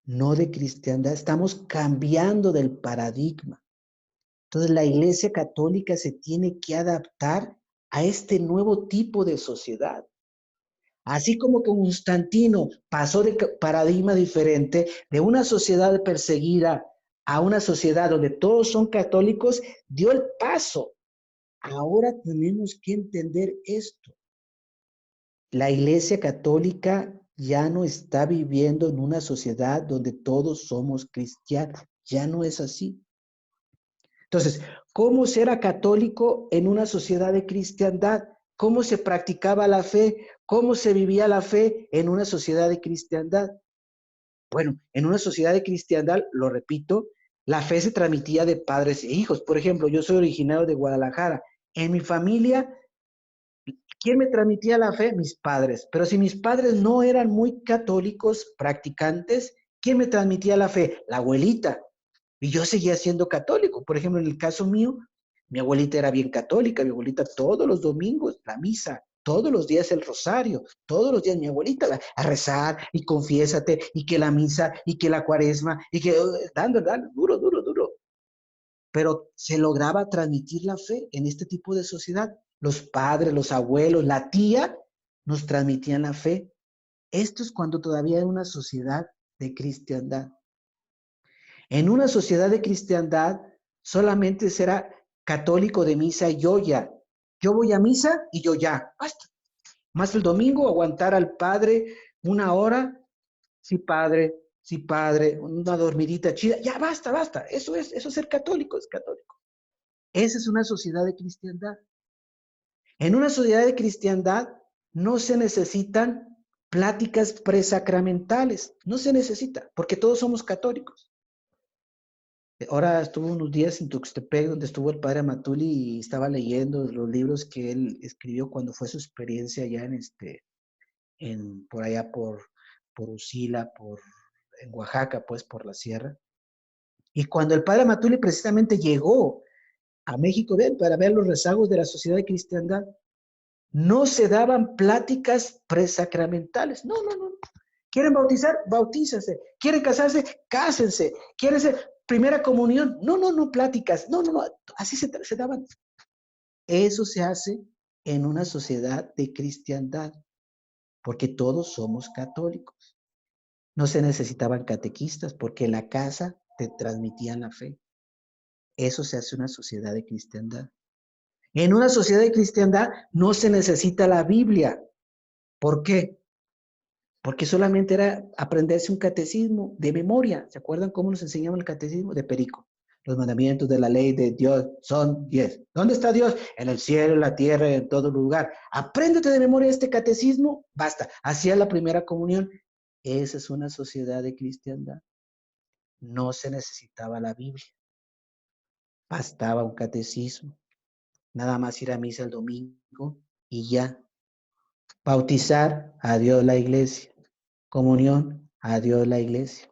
no de cristiandad. Estamos cambiando del paradigma. Entonces la Iglesia Católica se tiene que adaptar a este nuevo tipo de sociedad. Así como Constantino pasó de paradigma diferente, de una sociedad perseguida a una sociedad donde todos son católicos, dio el paso. Ahora tenemos que entender esto. La Iglesia Católica ya no está viviendo en una sociedad donde todos somos cristianos. Ya no es así. Entonces, ¿cómo ser católico en una sociedad de cristiandad? ¿Cómo se practicaba la fe? ¿Cómo se vivía la fe en una sociedad de cristiandad? Bueno, en una sociedad de cristiandad, lo repito, la fe se transmitía de padres e hijos. Por ejemplo, yo soy originario de Guadalajara. En mi familia, ¿quién me transmitía la fe? Mis padres. Pero si mis padres no eran muy católicos, practicantes, ¿quién me transmitía la fe? La abuelita. Y yo seguía siendo católico. Por ejemplo, en el caso mío, mi abuelita era bien católica. Mi abuelita todos los domingos, la misa, todos los días el rosario, todos los días mi abuelita a rezar y confiésate y que la misa y que la cuaresma y que dando, duro, duro, duro. Pero se lograba transmitir la fe en este tipo de sociedad. Los padres, los abuelos, la tía nos transmitían la fe. Esto es cuando todavía hay una sociedad de cristiandad. En una sociedad de cristiandad solamente será católico de misa y yo ya. Yo voy a misa y yo ya. Basta. Más el domingo aguantar al padre una hora. Sí, padre, una dormidita chida. Ya, basta, basta. Eso es ser católico, es católico. Esa es una sociedad de cristiandad. En una sociedad de cristiandad no se necesitan pláticas presacramentales. No se necesita, porque todos somos católicos. Ahora estuve unos días en Tuxtepec, donde estuvo el padre Amatuli y estaba leyendo los libros que él escribió cuando fue su experiencia allá por allá por Usila, en Oaxaca, pues por la sierra. Y cuando el padre Amatuli precisamente llegó a México para ver los rezagos de la sociedad de cristiandad, no se daban pláticas presacramentales. No, no, no. ¿Quieren bautizar? Bautízase. ¿Quieren casarse? Cásense. ¿Quieren ser primera comunión? No, no, no, pláticas. No, no, no. Así se daban. Eso se hace en una sociedad de cristiandad, porque todos somos católicos. No se necesitaban catequistas, porque en la casa te transmitían la fe. Eso se hace en una sociedad de cristiandad. En una sociedad de cristiandad no se necesita la Biblia. ¿Por qué? Porque solamente era aprenderse un catecismo de memoria. ¿Se acuerdan cómo nos enseñaban el catecismo? De Perico. Los mandamientos de la ley de Dios son 10. ¿Dónde está Dios? En el cielo, en la tierra, en todo lugar. Apréndete de memoria este catecismo, basta. Hacía la primera comunión. Esa es una sociedad de cristiandad. No se necesitaba la Biblia. Bastaba un catecismo. Nada más ir a misa el domingo y ya. Bautizar, adiós la iglesia. Comunión, adiós la iglesia.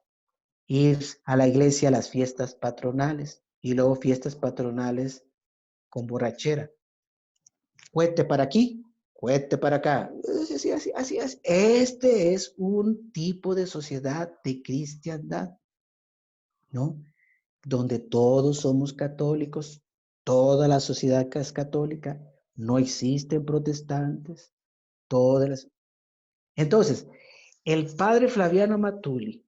Ir a la iglesia a las fiestas patronales y luego fiestas patronales con borrachera. Cuete para aquí, cuete para acá. Así. Este es un tipo de sociedad de cristiandad, ¿no? Donde todos somos católicos, toda la sociedad es católica, no existen protestantes, todas las... Entonces, el padre Flaviano Matuli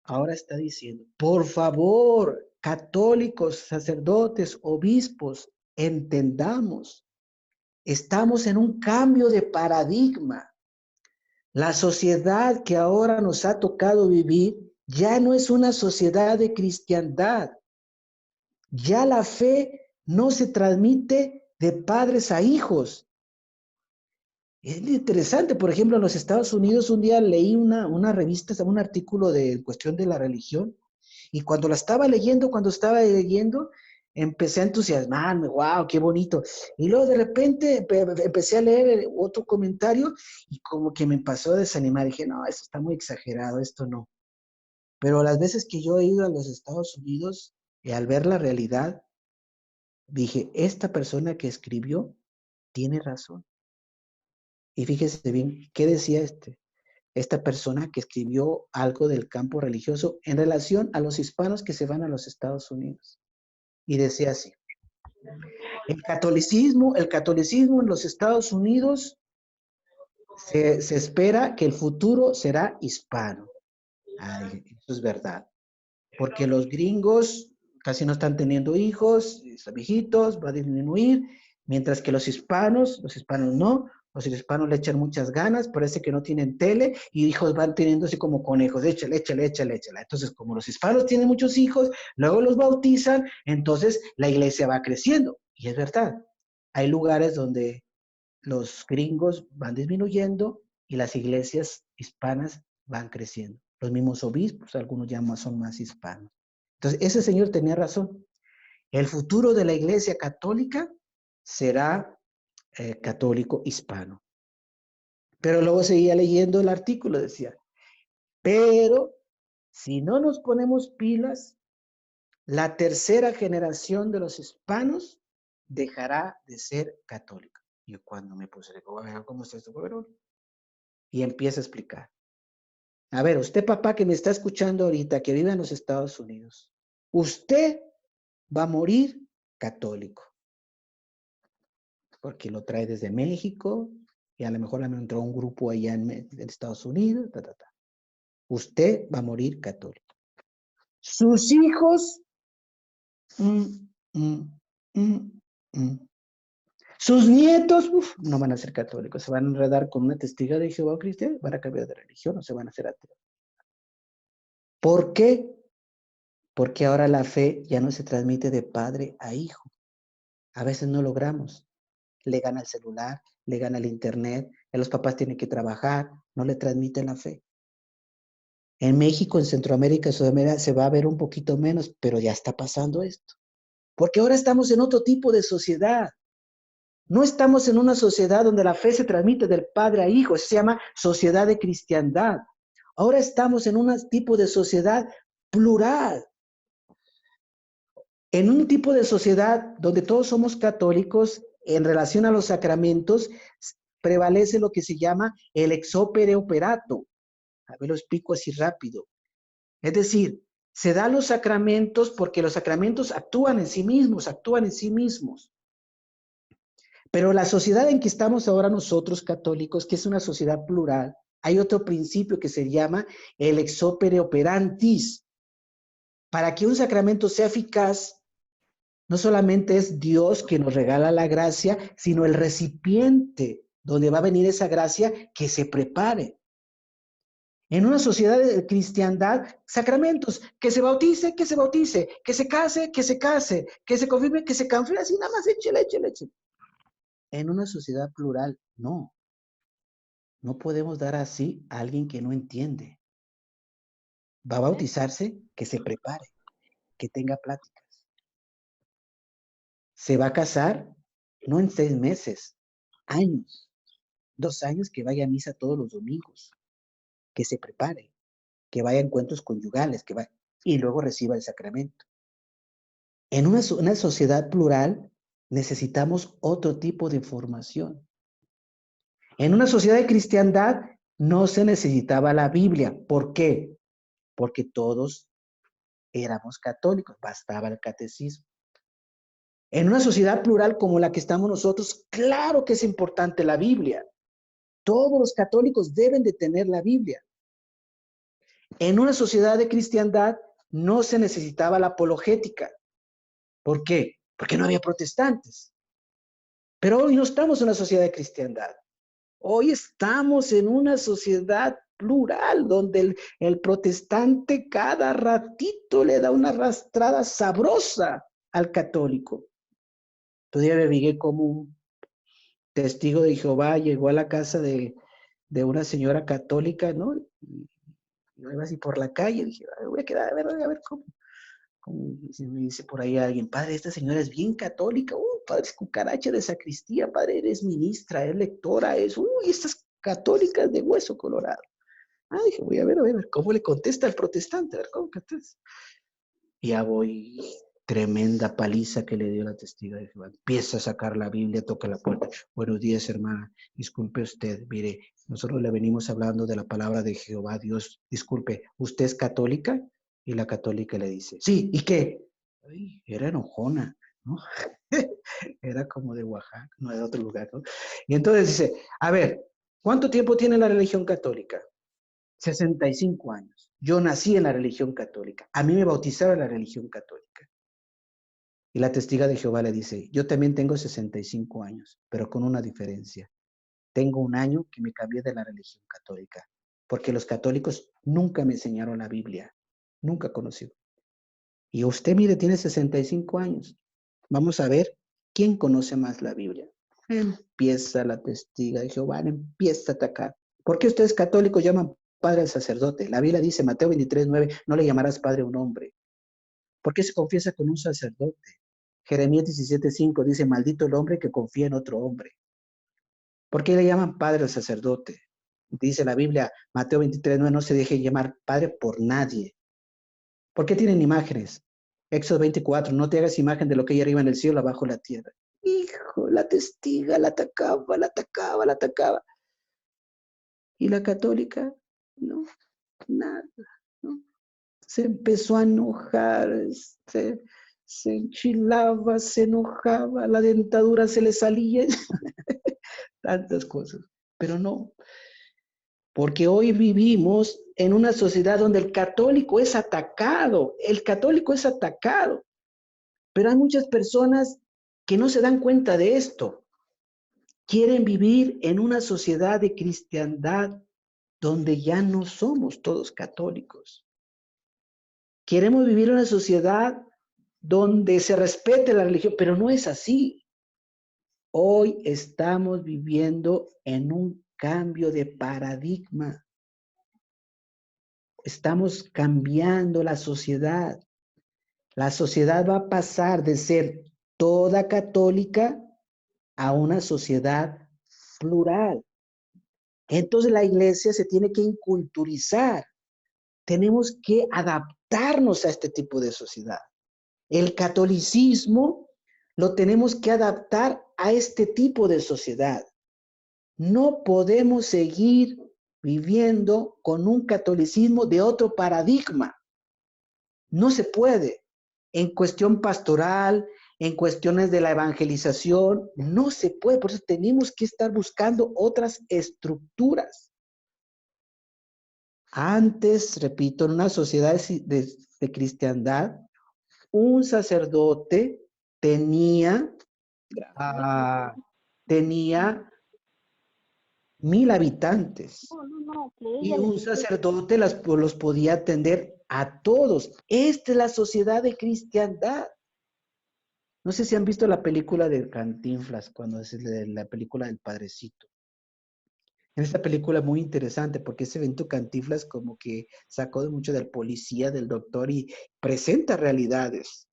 ahora está diciendo, por favor, católicos, sacerdotes, obispos, entendamos, estamos en un cambio de paradigma. La sociedad que ahora nos ha tocado vivir ya no es una sociedad de cristiandad. Ya la fe no se transmite de padres a hijos. Es interesante, por ejemplo, en los Estados Unidos un día leí una revista, un artículo de cuestión de la religión, y cuando estaba leyendo, empecé a entusiasmarme, wow, qué bonito. Y luego de repente empecé a leer otro comentario y como que me pasó a desanimar. Dije, no, esto está muy exagerado, esto no. Pero las veces que yo he ido a los Estados Unidos y al ver la realidad, dije, esta persona que escribió tiene razón. Y fíjese bien, ¿qué decía esta persona que escribió algo del campo religioso en relación a los hispanos que se van a los Estados Unidos? Y decía así, el catolicismo en los Estados Unidos se espera que el futuro será hispano. Ay, eso es verdad. Porque los gringos casi no están teniendo hijos, están viejitos, va a disminuir, mientras que los hispanos no, los hispanos le echan muchas ganas, parece que no tienen tele y hijos van teniendo así como conejos, échale. Entonces, como los hispanos tienen muchos hijos, luego los bautizan, entonces la iglesia va creciendo. Y es verdad, hay lugares donde los gringos van disminuyendo y las iglesias hispanas van creciendo. Los mismos obispos, algunos ya son más hispanos. Entonces, ese señor tenía razón. El futuro de la iglesia católica será católico hispano. Pero luego seguía leyendo el artículo, decía, pero si no nos ponemos pilas, la tercera generación de los hispanos dejará de ser católica. Y cuando me puse, digo, a ver, ¿cómo está esto? Y empieza a explicar. A ver, usted papá que me está escuchando ahorita, que vive en los Estados Unidos, usted va a morir católico, porque lo trae desde México y a lo mejor le entró un grupo allá en Estados Unidos, Usted va a morir católico. Sus hijos, sus nietos, no van a ser católicos, se van a enredar con una testiga de Jehová cristiano, van a cambiar de religión o se van a hacer ateos. ¿Por qué? Porque ahora la fe ya no se transmite de padre a hijo. A veces no logramos. Le gana el celular, le gana el internet, los papás tienen que trabajar, no le transmiten la fe. En México, en Centroamérica, Sudamérica se va a ver un poquito menos, pero ya está pasando esto. Porque ahora estamos en otro tipo de sociedad. No estamos en una sociedad donde la fe se transmite del padre a hijo, se llama sociedad de cristiandad. Ahora estamos en un tipo de sociedad plural. En un tipo de sociedad donde todos somos católicos, en relación a los sacramentos, prevalece lo que se llama el ex opere operato. A ver, lo explico así rápido. Es decir, se dan los sacramentos porque los sacramentos actúan en sí mismos. Pero la sociedad en que estamos ahora nosotros católicos, que es una sociedad plural, hay otro principio que se llama el ex opere operantis. Para que un sacramento sea eficaz, no solamente es Dios que nos regala la gracia, sino el recipiente donde va a venir esa gracia que se prepare. En una sociedad de cristiandad, sacramentos, que se bautice, que se case, que se confirme, que se confirme, así nada más, échale. En una sociedad plural, no. No podemos dar así a alguien que no entiende. Va a bautizarse, que se prepare, que tenga pláticas. Se va a casar, no en 6 meses, años, 2 años que vaya a misa todos los domingos, que se prepare, que vaya a encuentros conyugales, y luego reciba el sacramento. En una sociedad plural necesitamos otro tipo de formación. En una sociedad de cristiandad no se necesitaba la Biblia. ¿Por qué? Porque todos éramos católicos, bastaba el catecismo. En una sociedad plural como la que estamos nosotros, claro que es importante la Biblia. Todos los católicos deben de tener la Biblia. En una sociedad de cristiandad no se necesitaba la apologética. ¿Por qué? Porque no había protestantes. Pero hoy no estamos en una sociedad de cristiandad. Hoy estamos en una sociedad plural donde el protestante cada ratito le da una arrastrada sabrosa al católico. Todavía me vi como un testigo de Jehová llegó a la casa de una señora católica, ¿no? Y yo iba así por la calle, dije, voy a quedar a ver cómo. Me dice por ahí alguien, padre, esta señora es bien católica, padre, es cucaracha de sacristía, padre, eres ministra, es lectora, estas católicas de hueso colorado. Dije, voy a ver, cómo le contesta el protestante, a ver cómo contesta. Y ya voy, tremenda paliza que le dio la testiga de Jehová. Empieza a sacar la Biblia, toca la puerta. Buenos días, hermana, disculpe usted, mire, nosotros le venimos hablando de la palabra de Jehová, Dios, disculpe, ¿usted es católica? Y la católica le dice, sí, ¿y qué? Ay, era enojona, ¿no? Era como de Oaxaca, no de otro lugar, ¿no? Y entonces dice, a ver, ¿cuánto tiempo tiene la religión católica? 65 años. Yo nací en la religión católica. A mí me bautizaron en la religión católica. Y la testiga de Jehová le dice, yo también tengo 65 años, pero con una diferencia. Tengo un año que me cambié de la religión católica, porque los católicos nunca me enseñaron la Biblia. Nunca conocí. Y usted, mire, tiene 65 años. Vamos a ver quién conoce más la Biblia. Empieza la testiga de Jehová, empieza a atacar. ¿Por qué ustedes católicos llaman padre al sacerdote? La Biblia dice, Mateo 23:9, no le llamarás padre a un hombre. ¿Por qué se confiesa con un sacerdote? Jeremías 17:5 dice, maldito el hombre que confía en otro hombre. ¿Por qué le llaman padre al sacerdote? Dice la Biblia, Mateo 23:9, no se deje llamar padre por nadie. ¿Por qué tienen imágenes? Éxodo 24, no te hagas imagen de lo que hay arriba en el cielo, abajo en la tierra. Hijo, la testiga la atacaba. ¿Y la católica? No, nada, ¿no? Se empezó a enojar, se enchilaba, se enojaba, la dentadura se le salía, tantas cosas. Pero no, porque hoy vivimos en una sociedad donde el católico es atacado, pero hay muchas personas que no se dan cuenta de esto. Quieren vivir en una sociedad de cristiandad donde ya no somos todos católicos. Queremos vivir en una sociedad donde se respete la religión, pero no es así. Hoy estamos viviendo en un cambio de paradigma. Estamos cambiando la sociedad. La sociedad va a pasar de ser toda católica a una sociedad plural. Entonces la iglesia se tiene que inculturizar. Tenemos que adaptarnos a este tipo de sociedad. El catolicismo lo tenemos que adaptar a este tipo de sociedad. No podemos seguir viviendo con un catolicismo de otro paradigma. No se puede. En cuestión pastoral, en cuestiones de la evangelización, no se puede. Por eso tenemos que estar buscando otras estructuras. Antes, repito, en una sociedad de cristiandad, un sacerdote tenía 1,000 habitantes. Y un sacerdote los podía atender a todos. Esta es la sociedad de cristiandad. No sé si han visto la película de Cantinflas, cuando es la película del Padrecito. En esta película es muy interesante porque ese evento Cantinflas como que sacó de mucho del policía, del doctor y presenta realidades.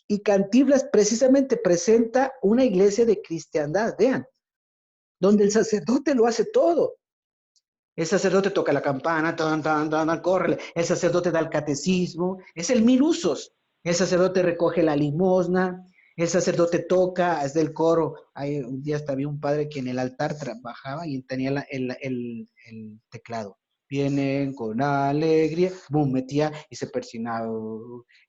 Y Cantinflas precisamente presenta una iglesia de cristiandad, vean, donde el sacerdote lo hace todo. El sacerdote toca la campana, tan, tan, tan, corre. El sacerdote da el catecismo. Es el mil usos. El sacerdote recoge la limosna. El sacerdote toca, es del coro. Un día había un padre que en el altar trabajaba y tenía el teclado. Vienen con alegría, boom, metía y se persinaba.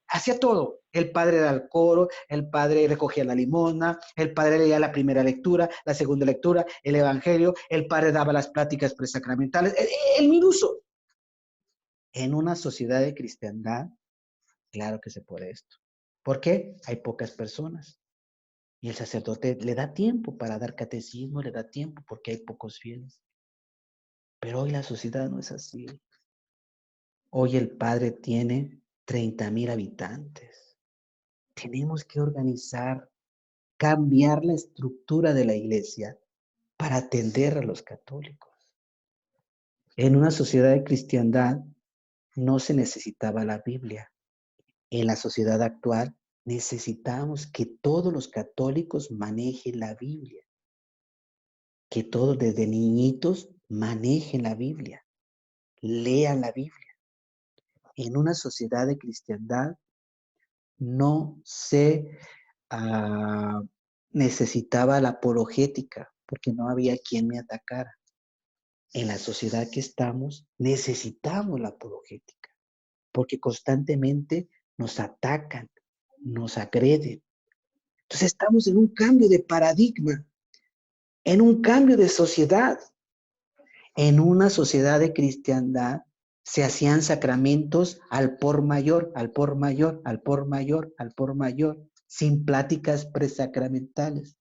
Hacía todo. El padre da el coro, el padre recogía la limosna, el padre leía la primera lectura, la segunda lectura, el evangelio, el padre daba las pláticas presacramentales, el minuso. En una sociedad de cristiandad, claro que se puede esto. ¿Por qué? Hay pocas personas. Y el sacerdote le da tiempo para dar catecismo, le da tiempo porque hay pocos fieles. Pero hoy la sociedad no es así. Hoy el padre tiene 30,000 habitantes. Tenemos que organizar, cambiar la estructura de la iglesia para atender a los católicos. En una sociedad de cristiandad no se necesitaba la Biblia. En la sociedad actual necesitamos que todos los católicos manejen la Biblia, que todos desde niñitos manejen la Biblia, lean la Biblia. En una sociedad de cristiandad no se necesitaba la apologética, porque no había quien me atacara. En la sociedad que estamos, necesitamos la apologética, porque constantemente nos atacan, nos agreden. Entonces estamos en un cambio de paradigma, en un cambio de sociedad. En una sociedad de cristiandad se hacían sacramentos al por mayor, al por mayor, al por mayor, al por mayor, sin pláticas presacramentales.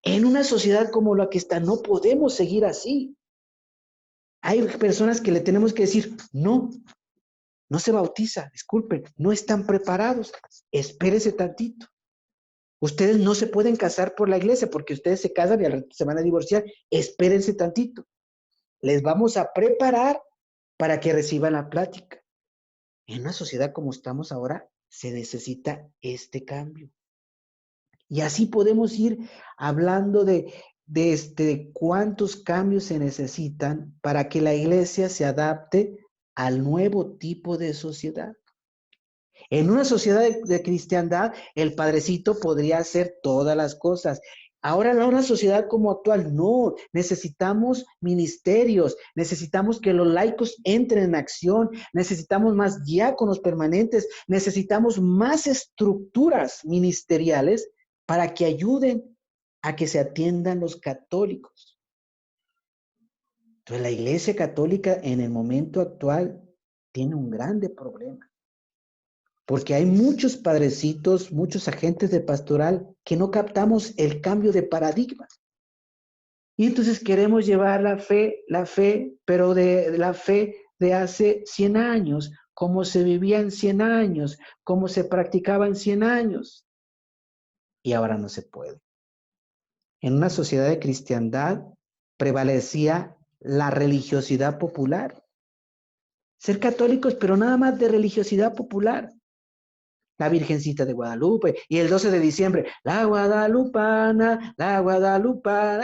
En una sociedad como la que está, no podemos seguir así. Hay personas que le tenemos que decir, no, no se bautiza, disculpen, no están preparados, espérese tantito. Ustedes no se pueden casar por la iglesia porque ustedes se casan y al rato se van a divorciar, espérense tantito. Les vamos a preparar para que reciban la plática. En una sociedad como estamos ahora, se necesita este cambio. Y así podemos ir hablando de cuántos cambios se necesitan para que la iglesia se adapte al nuevo tipo de sociedad. En una sociedad de cristiandad, el padrecito podría hacer todas las cosas. Ahora en una sociedad como actual, no, necesitamos ministerios, necesitamos que los laicos entren en acción, necesitamos más diáconos permanentes, necesitamos más estructuras ministeriales para que ayuden a que se atiendan los católicos. Entonces la Iglesia Católica en el momento actual tiene un grande problema. Porque hay muchos padrecitos, muchos agentes de pastoral que no captamos el cambio de paradigma. Y entonces queremos llevar la fe, pero de la fe de hace 100 años, cómo se vivía en 100 años, cómo se practicaba en 100 años. Y ahora no se puede. En una sociedad de cristiandad prevalecía la religiosidad popular. Ser católicos, pero nada más de religiosidad popular. La Virgencita de Guadalupe, y el 12 de diciembre, la guadalupana,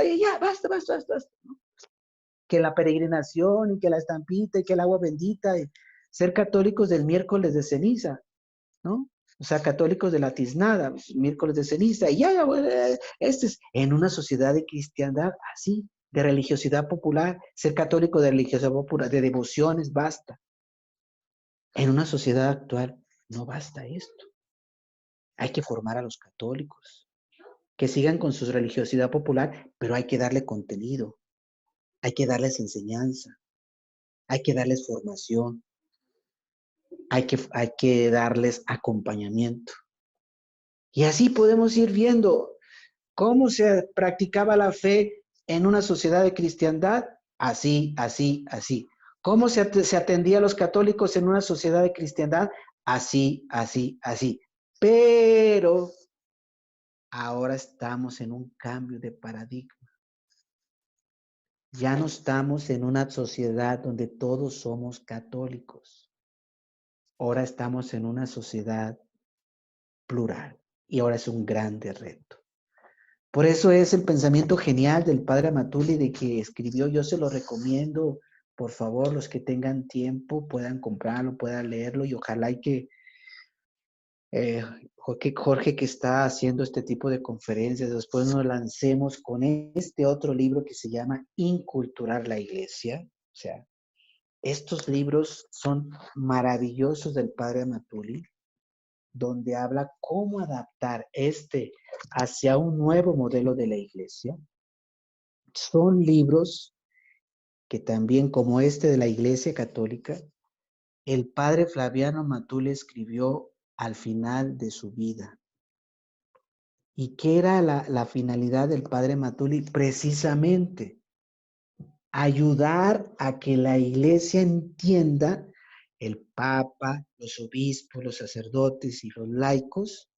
y ya, basta. ¿No? Que la peregrinación, y que la estampita, y que el agua bendita, y ser católicos del miércoles de ceniza, ¿no? O sea, católicos de la tiznada, miércoles de ceniza, y ya, este es en una sociedad de cristiandad así, de religiosidad popular, ser católico de religiosidad popular, de devociones, basta. En una sociedad actual, no basta esto. Hay que formar a los católicos, que sigan con su religiosidad popular, pero hay que darle contenido, hay que darles enseñanza, hay que darles formación, hay que darles acompañamiento. Y así podemos ir viendo cómo se practicaba la fe en una sociedad de cristiandad, así. ¿Cómo se atendía a los católicos en una sociedad de cristiandad? Así. Pero ahora estamos en un cambio de paradigma. Ya no estamos en una sociedad donde todos somos católicos. Ahora estamos en una sociedad plural. Y ahora es un grande reto. Por eso es el pensamiento genial del padre Amatuli de que escribió, yo se lo recomiendo, por favor, los que tengan tiempo puedan comprarlo, puedan leerlo y ojalá y que Jorge que está haciendo este tipo de conferencias, después nos lancemos con este otro libro que se llama Inculturar la Iglesia. O sea, estos libros son maravillosos del padre Amatuli, donde habla cómo adaptar hacia un nuevo modelo de la iglesia. Son libros que también, como este de la Iglesia Católica, el padre Flaviano Amatuli escribió al final de su vida. ¿Y qué era la finalidad del padre Amatuli? Precisamente ayudar a que la iglesia entienda, el papa, los obispos, los sacerdotes y los laicos,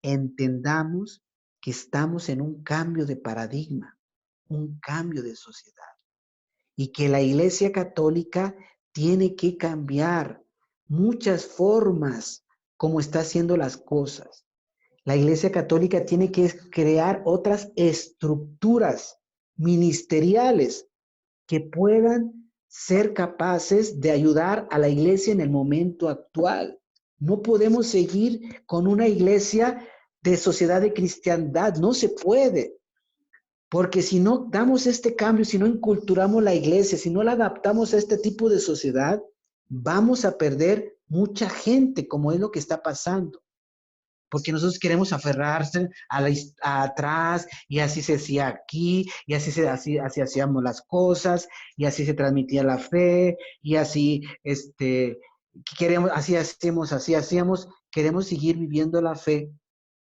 entendamos que estamos en un cambio de paradigma, un cambio de sociedad, y que la Iglesia Católica tiene que cambiar muchas formas como está haciendo las cosas. La Iglesia Católica tiene que crear otras estructuras ministeriales que puedan ser capaces de ayudar a la iglesia en el momento actual. No podemos seguir con una iglesia de sociedad de cristiandad, no se puede. Porque si no damos este cambio, si no inculturamos la iglesia, si no la adaptamos a este tipo de sociedad, vamos a perder mucha gente, como es lo que está pasando. Porque nosotros queremos aferrarse a atrás, y así se hacía aquí, y así hacíamos las cosas, y así se transmitía la fe, y así así hacíamos, queremos seguir viviendo la fe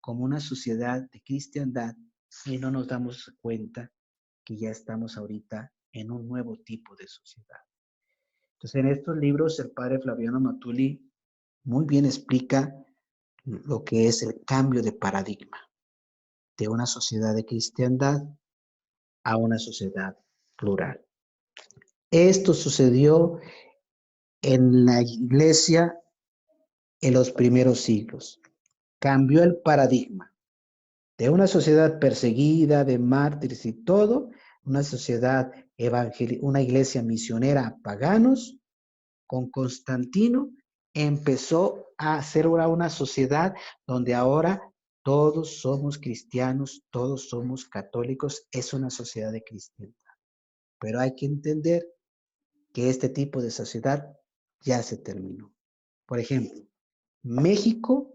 como una sociedad de cristiandad, y no nos damos cuenta que ya estamos ahorita en un nuevo tipo de sociedad. Entonces, en estos libros, el padre Flaviano Amatuli muy bien explica lo que es el cambio de paradigma de una sociedad de cristiandad a una sociedad plural. Esto sucedió en la iglesia en los primeros siglos. Cambió el paradigma de una sociedad perseguida, de mártires y todo, una sociedad evangélica, una iglesia misionera a paganos, con Constantino, empezó a ser una sociedad donde ahora todos somos cristianos, todos somos católicos, es una sociedad de cristiandad. Pero hay que entender que este tipo de sociedad ya se terminó. Por ejemplo, México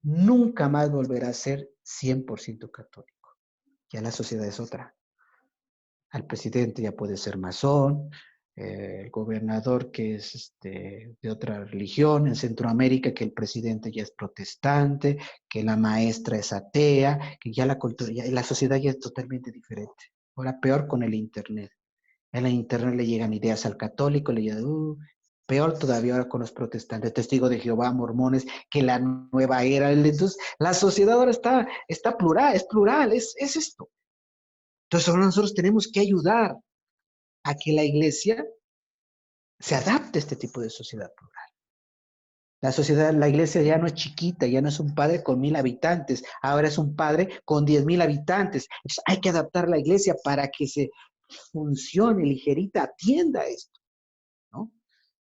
nunca más volverá a ser 100% católico. Ya la sociedad es otra. Al presidente ya puede ser masón, el gobernador que es de otra religión, en Centroamérica que el presidente ya es protestante, que la maestra es atea, que ya la cultura, la sociedad ya es totalmente diferente. Ahora peor con el internet. En el internet le llegan ideas al católico, le llegan, peor todavía ahora con los protestantes, testigos de Jehová, mormones, que la nueva era. Entonces, la sociedad ahora está plural, es esto. Entonces ahora nosotros tenemos que ayudar a que la iglesia se adapte a este tipo de sociedad plural. La iglesia ya no es chiquita, ya no es un padre con 1,000 habitantes, ahora es un padre con 10,000 habitantes. Entonces hay que adaptar la iglesia para que se funcione ligerita, atienda esto, ¿no?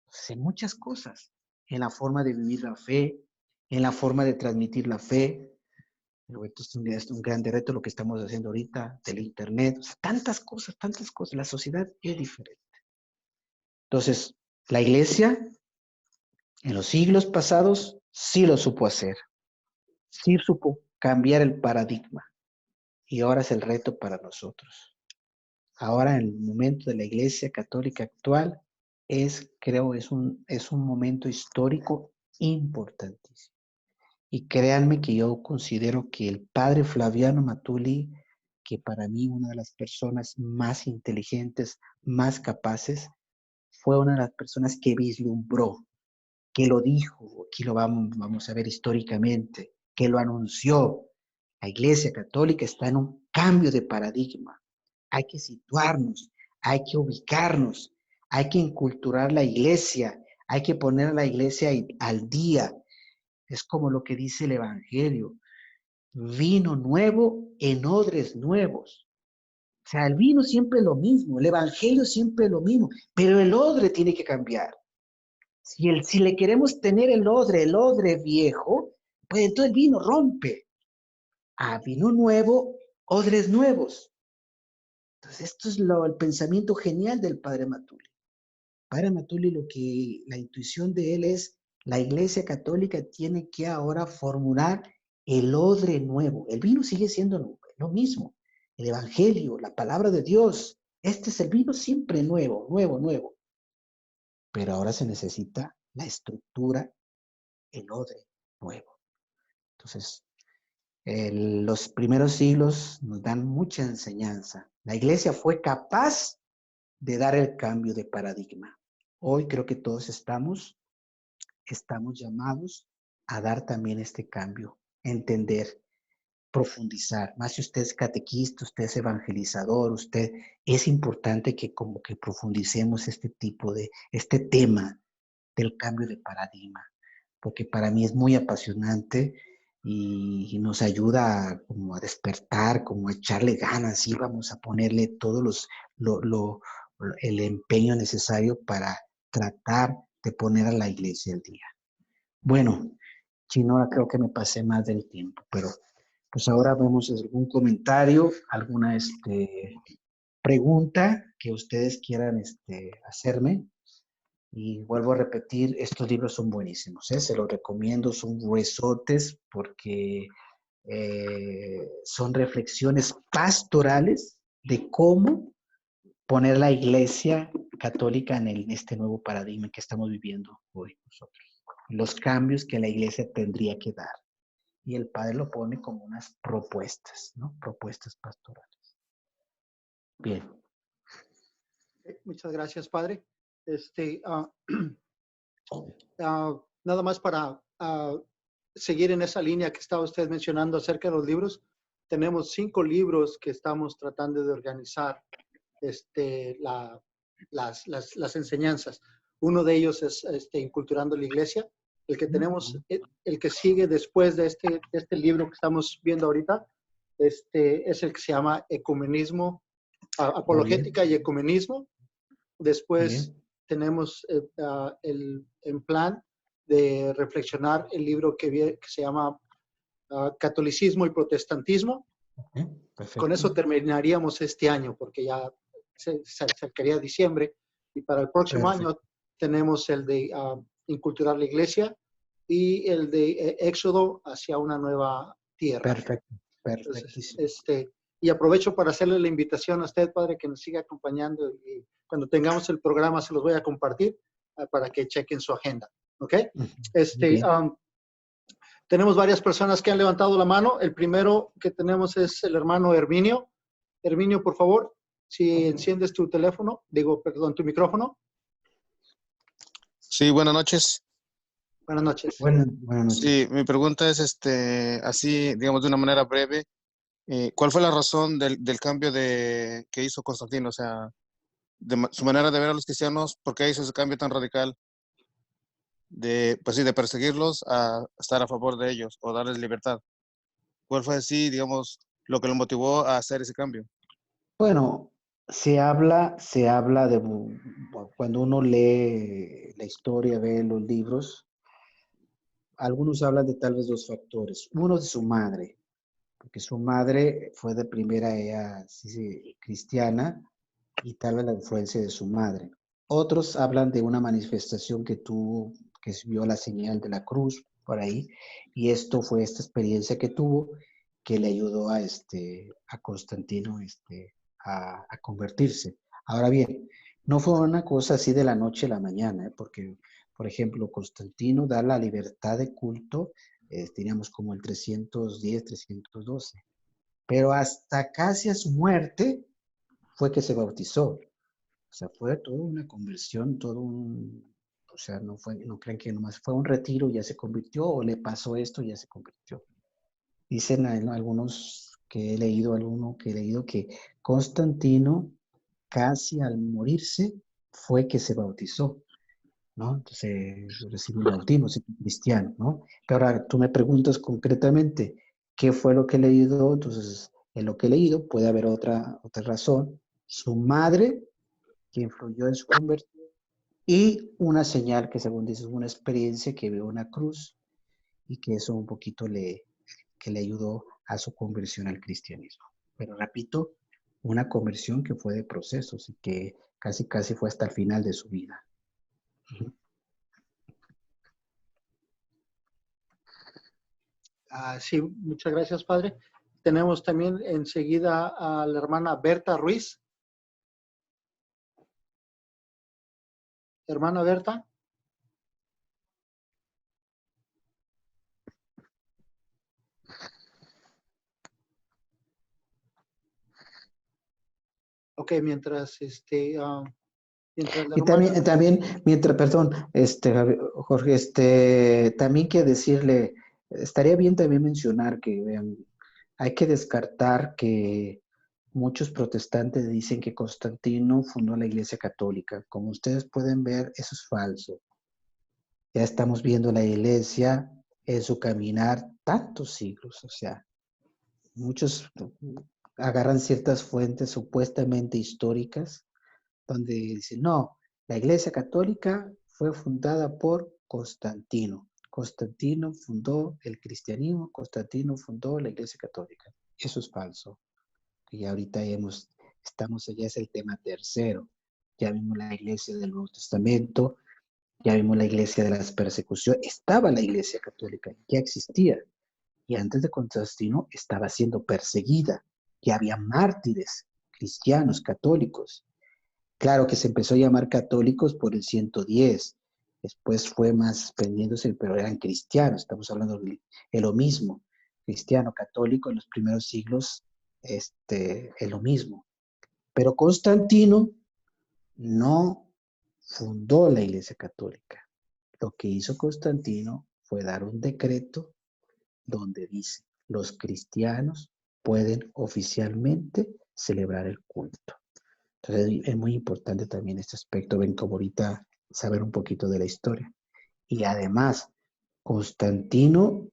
Entonces, en muchas cosas, en la forma de vivir la fe, en la forma de transmitir la fe. Esto es un gran reto lo que estamos haciendo ahorita, del internet, o sea, tantas cosas, la sociedad es diferente. Entonces, la iglesia en los siglos pasados sí lo supo hacer, sí supo cambiar el paradigma, y ahora es el reto para nosotros. Ahora, en el momento de la iglesia católica actual, creo, es un momento histórico importantísimo. Y créanme que yo considero que el padre Flaviano Amatuli, que para mí una de las personas más inteligentes, más capaces, fue una de las personas que vislumbró, que lo dijo, aquí lo vamos a ver históricamente, que lo anunció. La Iglesia Católica está en un cambio de paradigma. Hay que situarnos, hay que ubicarnos, hay que inculturar la Iglesia, hay que poner a la Iglesia al día. Es como lo que dice el Evangelio. Vino nuevo en odres nuevos. O sea, el vino siempre es lo mismo, el Evangelio siempre es lo mismo, pero el odre tiene que cambiar. Si le queremos tener el odre viejo, pues entonces el vino rompe. Vino nuevo, odres nuevos. Entonces, esto es el pensamiento genial del Padre Matuli. Padre Matuli, la intuición de él es, la Iglesia Católica tiene que ahora formular el odre nuevo. El vino sigue siendo lo mismo. El Evangelio, la palabra de Dios. Este es el vino siempre nuevo, nuevo, nuevo. Pero ahora se necesita la estructura, el odre nuevo. Entonces, los primeros siglos nos dan mucha enseñanza. La Iglesia fue capaz de dar el cambio de paradigma. Hoy creo que todos estamos llamados a dar también este cambio, entender, profundizar. Más si usted es catequista, usted es evangelizador, es importante que como que profundicemos este tema del cambio de paradigma, porque para mí es muy apasionante y nos ayuda como a despertar, como a echarle ganas y vamos a ponerle todos el empeño necesario para tratar de poner a la iglesia al día. Bueno, Chinora, creo que me pasé más del tiempo, pero pues ahora vemos algún comentario, alguna pregunta que ustedes quieran hacerme. Y vuelvo a repetir, estos libros son buenísimos, ¿eh? Se los recomiendo, son gruesotes porque son reflexiones pastorales de cómo poner la iglesia católica en este nuevo paradigma que estamos viviendo hoy nosotros. Los cambios que la iglesia tendría que dar. Y el padre lo pone como unas propuestas, ¿no? Propuestas pastorales. Bien. Muchas gracias, padre. Nada más para seguir en esa línea que estaba usted mencionando acerca de los libros. Tenemos 5 libros que estamos tratando de organizar las enseñanzas. Uno de ellos es Inculturando la Iglesia. El que tenemos, el que sigue después de este libro que estamos viendo ahorita, es el que se llama Ecumenismo, Apologética y Ecumenismo. Después tenemos en plan de reflexionar el libro que se llama Catolicismo y Protestantismo. Con eso terminaríamos este año, porque ya se acercaría diciembre. Y para el próximo año tenemos el de Inculturar la Iglesia y el de Éxodo hacia una nueva tierra. Perfectísimo. Entonces, y aprovecho para hacerle la invitación a usted, padre, que nos siga acompañando y cuando tengamos el programa se los voy a compartir para que chequen su agenda. ¿Ok? Tenemos varias personas que han levantado la mano. El primero que tenemos es el hermano Herminio. Herminio, por favor, si enciendes tu tu micrófono. Sí, buenas noches. Buenas noches. Buenas noches. Sí, mi pregunta es, así, digamos, de una manera breve, ¿cuál fue la razón del cambio que hizo Constantino? O sea, su manera de ver a los cristianos, ¿por qué hizo ese cambio tan radical de perseguirlos a estar a favor de ellos o darles libertad? ¿Cuál fue así, digamos, lo que lo motivó a hacer ese cambio? Bueno, se habla de cuando uno lee la historia, ve los libros, algunos hablan de tal vez 2 factores. Uno de su madre, porque su madre fue de primera ella cristiana y tal vez la influencia de su madre. Otros hablan de una manifestación que tuvo, que vio la señal de la cruz por ahí, y esto fue esta experiencia que tuvo que le ayudó a Constantino a convertirse. Ahora bien, no fue una cosa así de la noche a la mañana, porque, por ejemplo, Constantino da la libertad de culto, teníamos como el 310, 312, pero hasta casi a su muerte fue que se bautizó. O sea, fue toda una conversión, o sea, no crean que nomás fue un retiro y ya se convirtió, o le pasó esto y ya se convirtió. Dicen algunos que he leído que Constantino casi al morirse fue que se bautizó. ¿no? Entonces recibe un bautismo, es cristiano, ¿no? Pero ahora tú me preguntas concretamente, ¿qué fue lo que he leído? Entonces, en lo que he leído puede haber otra razón. Su madre, que influyó en su conversión, y una señal que según dices, una experiencia que vio una cruz y que eso un poquito que le ayudó a su conversión al cristianismo. Pero repito, una conversión que fue de procesos y que casi fue hasta el final de su vida. Sí, muchas gracias, padre. Tenemos también enseguida a la hermana Berta Ruiz. Hermana Berta. Ok, mientras mientras la Y hermana. también, mientras, perdón, Jorge, también que decirle, estaría bien también mencionar que, vean, hay que descartar que muchos protestantes dicen que Constantino fundó la Iglesia Católica. Como ustedes pueden ver, eso es falso. Ya estamos viendo la Iglesia en su caminar tantos siglos, o sea, muchos agarran ciertas fuentes supuestamente históricas donde dice, no, la Iglesia Católica fue fundada por Constantino. Constantino fundó el cristianismo, Constantino fundó la Iglesia Católica. Eso es falso. Y ahorita estamos, ya es el tema tercero. Ya vimos la Iglesia del Nuevo Testamento, ya vimos la Iglesia de las persecuciones. Estaba la Iglesia Católica, ya existía. Y antes de Constantino estaba siendo perseguida. Ya había mártires cristianos, católicos. Claro que se empezó a llamar católicos por el 110, después fue más pendiéndose, pero eran cristianos, estamos hablando de lo mismo, cristiano, católico en los primeros siglos, es lo mismo. Pero Constantino no fundó la Iglesia Católica. Lo que hizo Constantino fue dar un decreto donde dice, los cristianos pueden oficialmente celebrar el culto. Entonces es muy importante también este aspecto, ven como ahorita saber un poquito de la historia. Y además, Constantino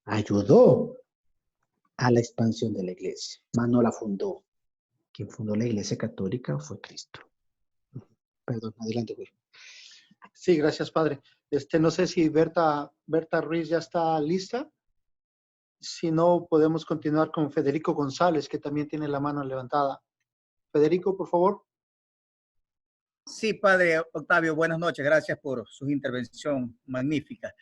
ayudó a la expansión de la iglesia, más no la fundó. Quien fundó la iglesia católica fue Cristo. Perdón, adelante, güey. Sí, gracias, padre. No sé si Berta Ruiz ya está lista. Si no, podemos continuar con Federico González, que también tiene la mano levantada. Federico, por favor. Sí, padre Octavio, buenas noches. Gracias por su intervención magnífica.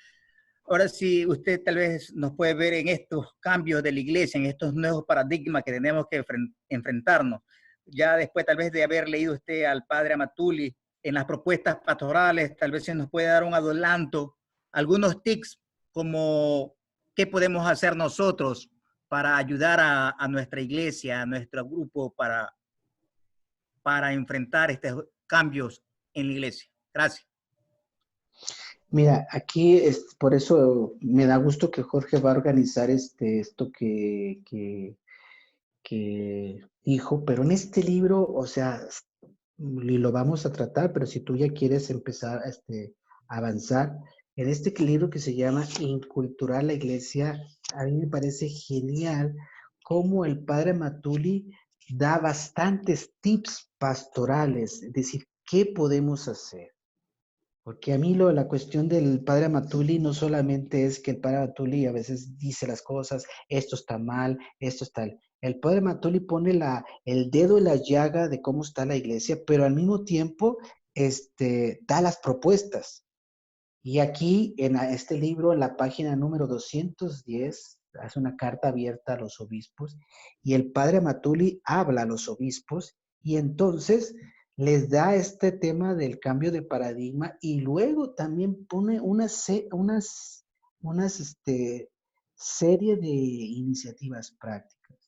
Ahora sí, usted tal vez nos puede ver en estos cambios de la iglesia, en estos nuevos paradigmas que tenemos que enfrentarnos. Ya después tal vez de haber leído usted al padre Amatuli en las propuestas pastorales, tal vez se nos puede dar un adelanto, algunos tips como qué podemos hacer nosotros para ayudar a nuestra iglesia, a nuestro grupo, para enfrentar estos cambios en la iglesia. Gracias. Mira, aquí por eso me da gusto que Jorge va a organizar esto que dijo, pero en este libro, o sea, y lo vamos a tratar, pero si tú ya quieres empezar a avanzar, en este libro que se llama Inculturar la Iglesia, a mí me parece genial cómo el padre Matuli da bastantes tips pastorales, es decir, ¿qué podemos hacer? Porque a mí la cuestión del padre Amatuli no solamente es que el padre Amatuli a veces dice las cosas, esto está mal, esto está... El padre Amatuli pone el dedo en la llaga de cómo está la iglesia, pero al mismo tiempo da las propuestas. Y aquí en este libro, en la página número 210, hace una carta abierta a los obispos y el padre Amatuli habla a los obispos y entonces les da este tema del cambio de paradigma y luego también pone una serie de iniciativas prácticas.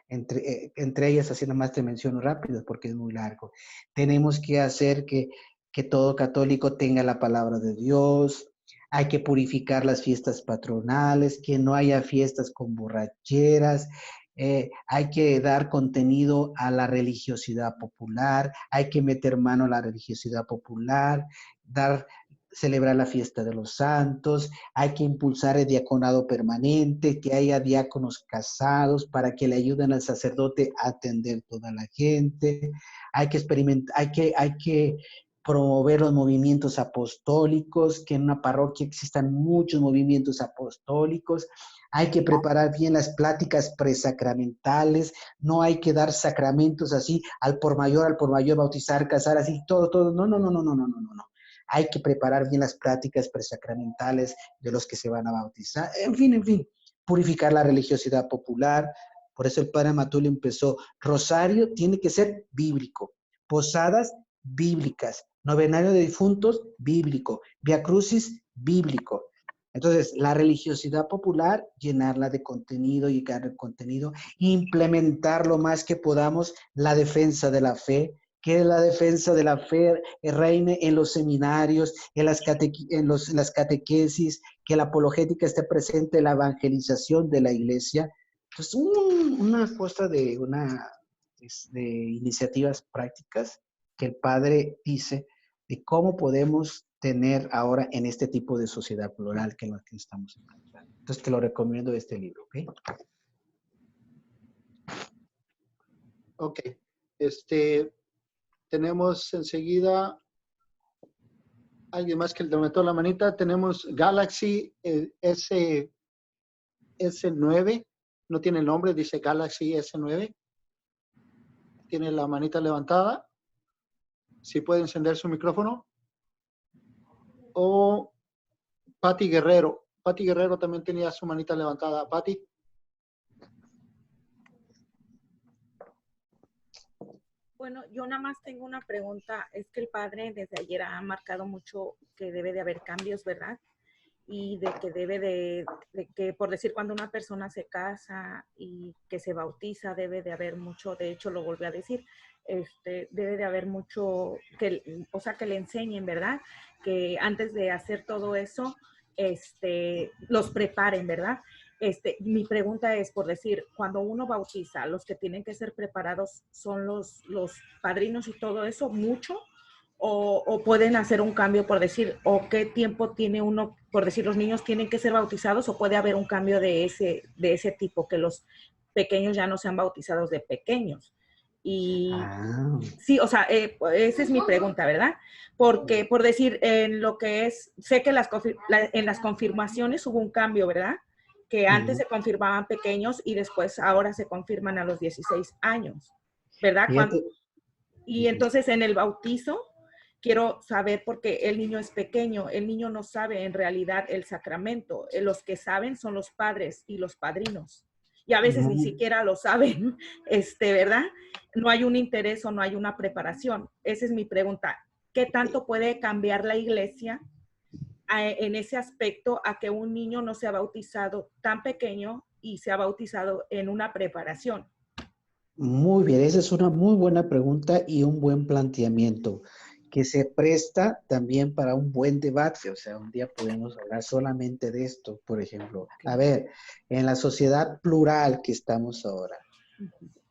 Entre ellas, así nomás te menciono rápido porque es muy largo. Tenemos que hacer que todo católico tenga la palabra de Dios, hay que purificar las fiestas patronales, que no haya fiestas con borracheras, hay que dar contenido a la religiosidad popular, hay que meter mano a la religiosidad popular, celebrar la fiesta de los santos, hay que impulsar el diaconado permanente, que haya diáconos casados para que le ayuden al sacerdote a atender toda la gente, hay que experimentar, hay que promover los movimientos apostólicos, que en una parroquia existan muchos movimientos apostólicos, hay que preparar bien las pláticas presacramentales, no hay que dar sacramentos así al por mayor, bautizar, casar, así, todo, no. Hay que preparar bien las pláticas presacramentales de los que se van a bautizar, en fin, purificar la religiosidad popular. Por eso el padre Amatulio empezó, rosario tiene que ser bíblico, posadas bíblicas, novenario de difuntos bíblico, via crucis bíblico. Entonces, la religiosidad popular, llenarla de contenido, implementar lo más que podamos la defensa de la fe, que la defensa de la fe reine en los seminarios, en las catequesis, que la apologética esté presente en la evangelización de la iglesia. Entonces, una cosa de iniciativas prácticas que el padre dice de cómo podemos tener ahora en este tipo de sociedad plural que es lo que estamos encontrando. Entonces, te lo recomiendo este libro, ¿ok? Ok. Tenemos enseguida alguien más que levantó la manita. Tenemos Galaxy S9. No tiene el nombre, dice Galaxy S9. Tiene la manita levantada. Si puede encender su micrófono. O Patti Guerrero. Patti Guerrero también tenía su manita levantada. Patti. Bueno, yo nada más tengo una pregunta. Es que el padre desde ayer ha marcado mucho que debe de haber cambios, ¿verdad? Y de que debe de que, por decir, cuando una persona se casa y que se bautiza, debe de haber mucho, de hecho lo volví a decir, debe de haber mucho, o sea, que le enseñen, ¿verdad? Que antes de hacer todo eso, los preparen, ¿verdad? Mi pregunta es, por decir, cuando uno bautiza, los que tienen que ser preparados son los padrinos y todo eso, mucho, o pueden hacer un cambio, por decir, o qué tiempo tiene uno, por decir, los niños tienen que ser bautizados, o puede haber un cambio de ese tipo, que los pequeños ya no sean bautizados de pequeños. Y sí, o sea, esa es mi pregunta, ¿verdad? Porque, por decir, en lo que es, sé que en las confirmaciones hubo un cambio, ¿verdad? Que antes se confirmaban pequeños y después ahora se confirman a los 16 años, ¿verdad? Y entonces en el bautizo quiero saber, porque el niño es pequeño, el niño no sabe en realidad el sacramento, los que saben son los padres y los padrinos, y a veces ni siquiera lo saben, ¿verdad? No hay un interés o no hay una preparación. Esa es mi pregunta. ¿Qué tanto puede cambiar la iglesia en ese aspecto a que un niño no sea bautizado tan pequeño y sea bautizado en una preparación? Muy bien, esa es una muy buena pregunta y un buen planteamiento que se presta también para un buen debate. O sea, un día podemos hablar solamente de esto, por ejemplo. A ver, en la sociedad plural que estamos ahora,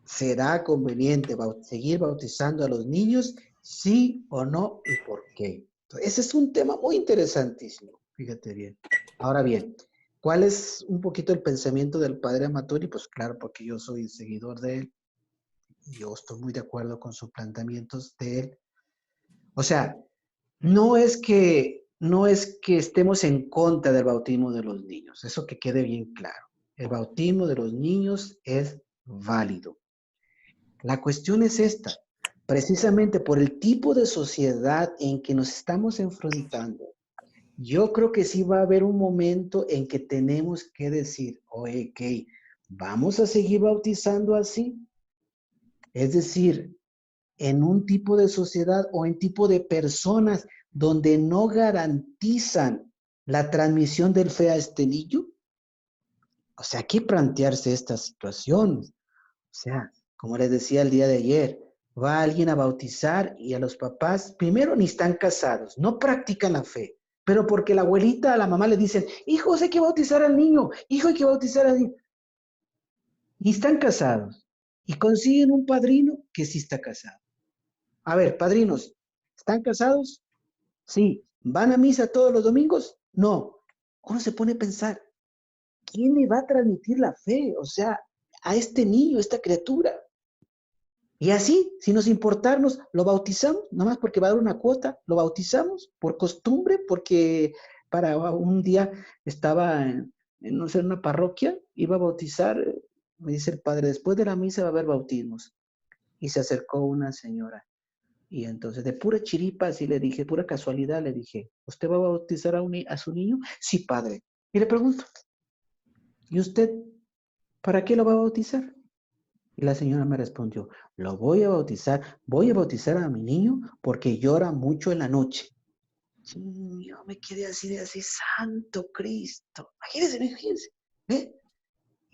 ¿será conveniente seguir bautizando a los niños? ¿Sí o no? ¿Y por qué? Entonces, ese es un tema muy interesantísimo. Fíjate bien. Ahora bien, ¿cuál es un poquito el pensamiento del padre Amatulio? Pues claro, porque yo soy seguidor de él. Yo estoy muy de acuerdo con sus planteamientos de él. O sea, no es que estemos en contra del bautismo de los niños. Eso que quede bien claro. El bautismo de los niños es válido. La cuestión es esta. Precisamente por el tipo de sociedad en que nos estamos enfrentando, yo creo que sí va a haber un momento en que tenemos que decir, oye, ok, ¿vamos a seguir bautizando así? Es decir, en un tipo de sociedad o en tipo de personas donde no garantizan la transmisión del fe a este niño. O sea, hay que plantearse esta situación. O sea, como les decía el día de ayer, va alguien a bautizar y a los papás, primero ni están casados, no practican la fe, pero porque la abuelita, a la mamá le dicen, hijo, hay que bautizar al niño, hijo, hay que bautizar al niño. y están casados y consiguen un padrino que sí está casado. A ver, padrinos, ¿están casados? Sí. ¿Van a misa todos los domingos? No. Uno se pone a pensar, ¿quién le va a transmitir la fe? O sea, a este niño, a esta criatura. Y así, sin nos importarnos, lo bautizamos, nomás porque va a dar una cuota, lo bautizamos por costumbre, porque para un día estaba no sé, en una parroquia, iba a bautizar, me dice el padre, después de la misa va a haber bautismos. Y se acercó una señora. Y entonces, de pura chiripa, así le dije, pura casualidad, le dije, ¿usted va a bautizar a su niño? Sí, padre. Y le pregunto, ¿y usted para qué lo va a bautizar? Y la señora me respondió, lo voy a bautizar a mi niño porque llora mucho en la noche. Sí, yo me quedé así de así, santo Cristo. Imagínense. ¿Eh?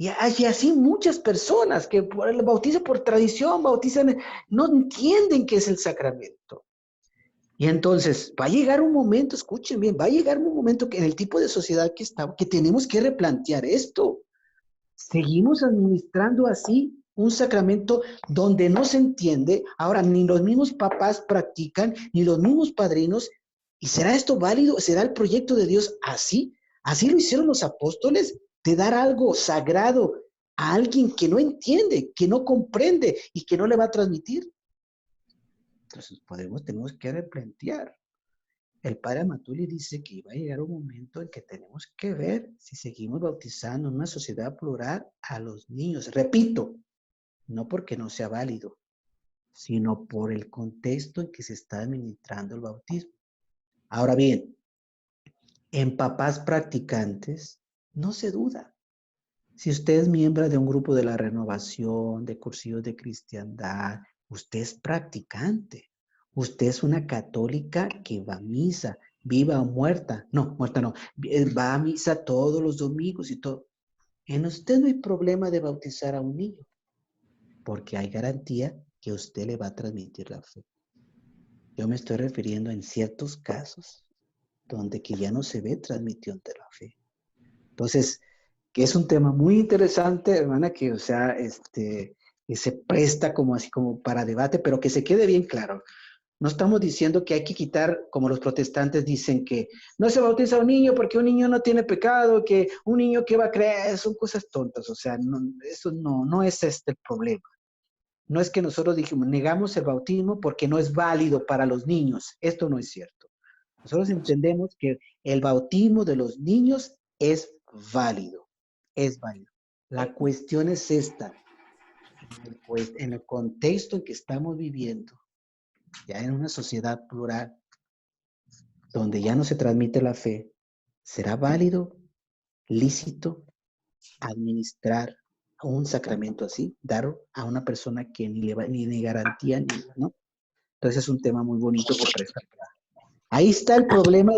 Y así muchas personas que por el bautizo por tradición, bautizan, no entienden qué es el sacramento. Y entonces va a llegar un momento, escuchen bien, va a llegar un momento que en el tipo de sociedad que estamos, que tenemos que replantear esto. Seguimos administrando así un sacramento donde no se entiende. Ahora, ni los mismos papás practican, ni los mismos padrinos. ¿Y será esto válido? ¿Será el proyecto de Dios así? Así lo hicieron los apóstoles, de dar algo sagrado a alguien que no entiende, que no comprende y que no le va a transmitir. Entonces, tenemos que replantear. El padre Amatuli dice que va a llegar un momento en que tenemos que ver si seguimos bautizando en una sociedad plural a los niños. Repito, no porque no sea válido, sino por el contexto en que se está administrando el bautismo. Ahora bien, en papás practicantes, no se duda. Si usted es miembro de un grupo de la renovación, de cursillos de cristiandad, usted es practicante. Usted es una católica que va a misa, viva o muerta. No, muerta no. Va a misa todos los domingos y todo. En usted no hay problema de bautizar a un niño, porque hay garantía que usted le va a transmitir la fe. Yo me estoy refiriendo en ciertos casos donde que ya no se ve transmisión de la fe. Entonces, que es un tema muy interesante, hermana, que, o sea, que se presta como así como para debate, pero que se quede bien claro. No estamos diciendo que hay que quitar, como los protestantes dicen, que no se bautiza a un niño porque un niño no tiene pecado, que un niño que va a creer, son cosas tontas. O sea, no, eso no es el problema. No es que nosotros dijimos, negamos el bautismo porque no es válido para los niños. Esto no es cierto. Nosotros entendemos que el bautismo de los niños es válido. Es válido. La cuestión es esta. En el contexto en que estamos viviendo, ya en una sociedad plural, donde ya no se transmite la fe, ¿será válido, lícito, administrar un sacramento así, dar a una persona que ni garantía, ¿no? Entonces es un tema muy bonito que presta. Ahí está el problema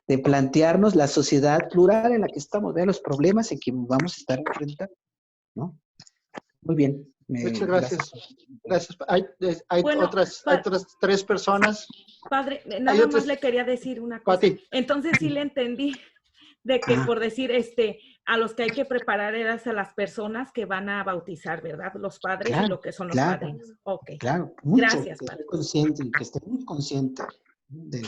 de plantearnos la sociedad plural en la que estamos, vean los problemas en que vamos a estar enfrentando, ¿no? Muy bien. Muchas gracias. Gracias. Hay Bueno, otras 3 personas. Padre, Hay nada otras, más le quería decir una cosa. Pati. Entonces sí le entendí de que por decir, a los que hay que preparar eran a las personas que van a bautizar, ¿verdad? Los padres y lo que son los padrinos. Ok. Claro, mucho. Gracias, que padre. esté consciente y que esté muy consciente de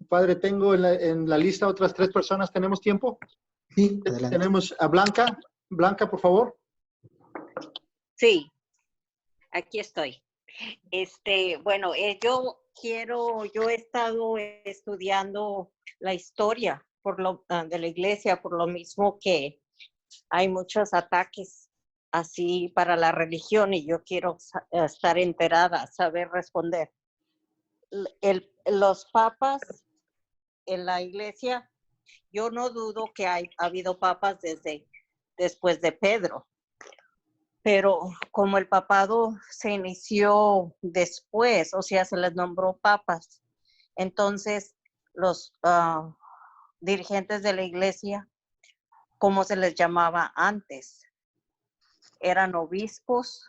Padre, tengo en la lista otras 3 personas. ¿Tenemos tiempo? Sí, adelante. Tenemos a Blanca. Blanca, por favor. Sí, aquí estoy. Bueno, yo he estado estudiando la historia de la iglesia, por lo mismo que hay muchos ataques así para la religión y yo quiero estar enterada, saber responder. Los papas en la iglesia, yo no dudo que ha habido papas después de Pedro. Pero como el papado se inició después, o sea, se les nombró papas, entonces los dirigentes de la iglesia, ¿cómo se les llamaba antes? Eran obispos,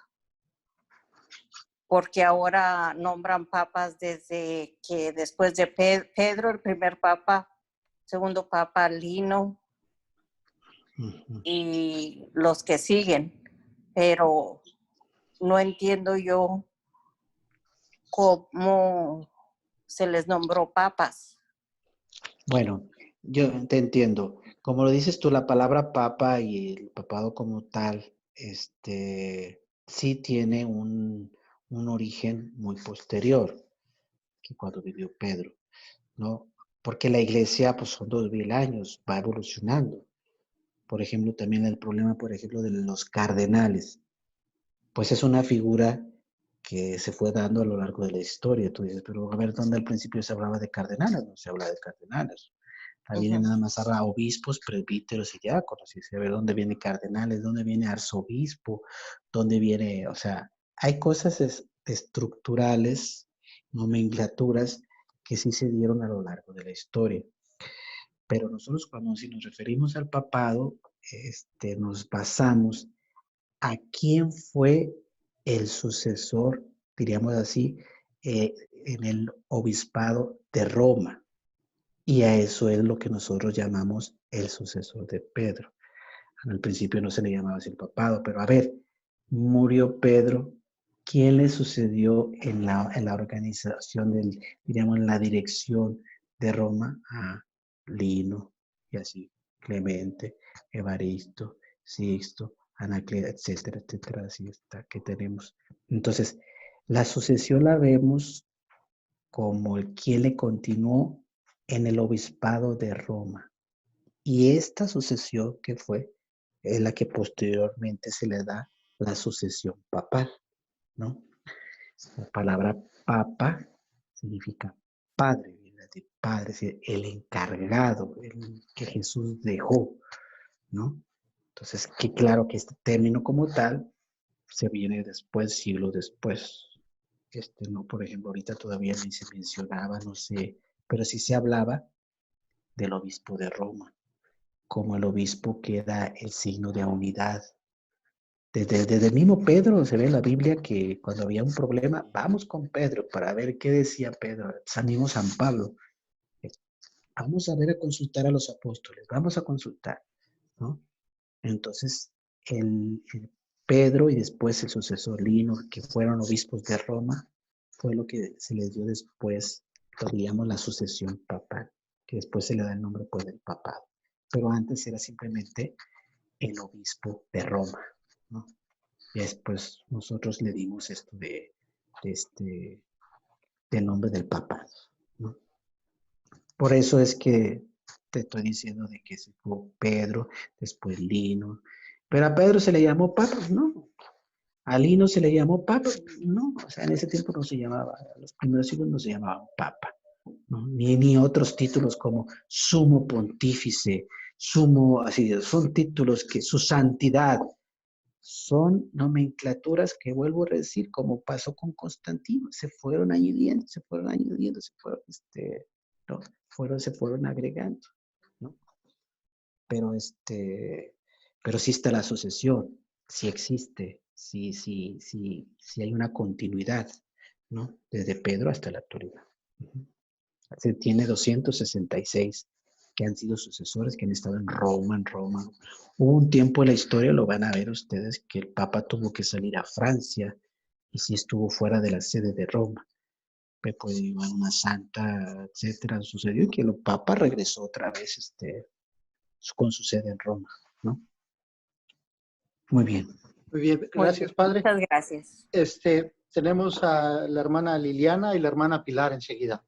porque ahora nombran papas desde que después de Pedro, el primer papa, segundo papa Lino, Ujú. y los que siguen, pero no entiendo yo cómo se les nombró papas. Bueno, yo te entiendo. Como lo dices tú, la palabra papa y el papado como tal, sí tiene un origen muy posterior que cuando vivió Pedro, ¿no? Porque la iglesia, pues son 2000 años, va evolucionando. Por ejemplo, también el problema, por ejemplo, de los cardenales, pues es una figura que se fue dando a lo largo de la historia. Tú dices, pero a ver, ¿dónde al principio se hablaba de cardenales? No se habla de cardenales. Ahí viene nada más habla obispos, presbíteros y diáconos. Y se ve dónde viene cardenales, dónde viene arzobispo, dónde viene, o sea, hay cosas estructurales, nomenclaturas que sí se dieron a lo largo de la historia. Pero nosotros cuando si nos referimos al papado, nos basamos a quién fue el sucesor, diríamos así, en el obispado de Roma. Y a eso es lo que nosotros llamamos el sucesor de Pedro. Al principio no se le llamaba así el papado, pero a ver, murió Pedro. ¿Quién le sucedió en la organización, diríamos, en la dirección de Roma? A Lino, y así, Clemente, Evaristo, Sixto, Anacleta, etcétera, etcétera, así está, que tenemos. Entonces, la sucesión la vemos como el quien le continuó en el obispado de Roma. Y esta sucesión que fue es la que posteriormente se le da la sucesión papal, ¿no? La palabra papa significa padre, ¿verdad? De padre, es decir, el encargado, el que Jesús dejó, ¿no? Entonces, que claro que este término como tal se viene después, siglos después. No, por ejemplo, ahorita todavía ni se mencionaba, no sé, pero sí se hablaba del obispo de Roma, como el obispo que era el signo de unidad. Desde el mismo Pedro se ve en la Biblia que cuando había un problema, vamos con Pedro para ver qué decía Pedro. San mismo San Pablo, vamos a ver a consultar a los apóstoles, vamos a consultar, ¿no? Entonces, el Pedro y después el sucesor Lino, que fueron obispos de Roma, fue lo que se les dio después, lo digamos, la sucesión papal, que después se le da el nombre pues del papado. Pero antes era simplemente el obispo de Roma, ¿no? Y después nosotros le dimos esto del nombre del papado, ¿no? Por eso es que te estoy diciendo de que se fue Pedro, después Lino. Pero a Pedro se le llamó papa, ¿no? A Lino se le llamó papa, no. O sea, en ese tiempo no se llamaba, en los primeros siglos no se llamaban papa, ¿no? Ni otros títulos como sumo pontífice, sumo, así, son títulos que su santidad, son nomenclaturas que vuelvo a decir, como pasó con Constantino, se fueron añadiendo, se fueron, ¿no? Se fueron agregando, ¿no? Pero pero sí está la sucesión, sí existe, sí hay una continuidad, ¿no? Desde Pedro hasta la actualidad. Se tiene 266 que han sido sucesores, que han estado en Roma. Hubo un tiempo en la historia, lo van a ver ustedes, que el Papa tuvo que salir a Francia y sí estuvo fuera de la sede de Roma. Pero pues iba una santa, etcétera, sucedió que el Papa regresó otra vez con su sede en Roma, ¿no? Muy bien. Muy bien, gracias, padre. Muchas gracias. Tenemos a la hermana Liliana y la hermana Pilar enseguida.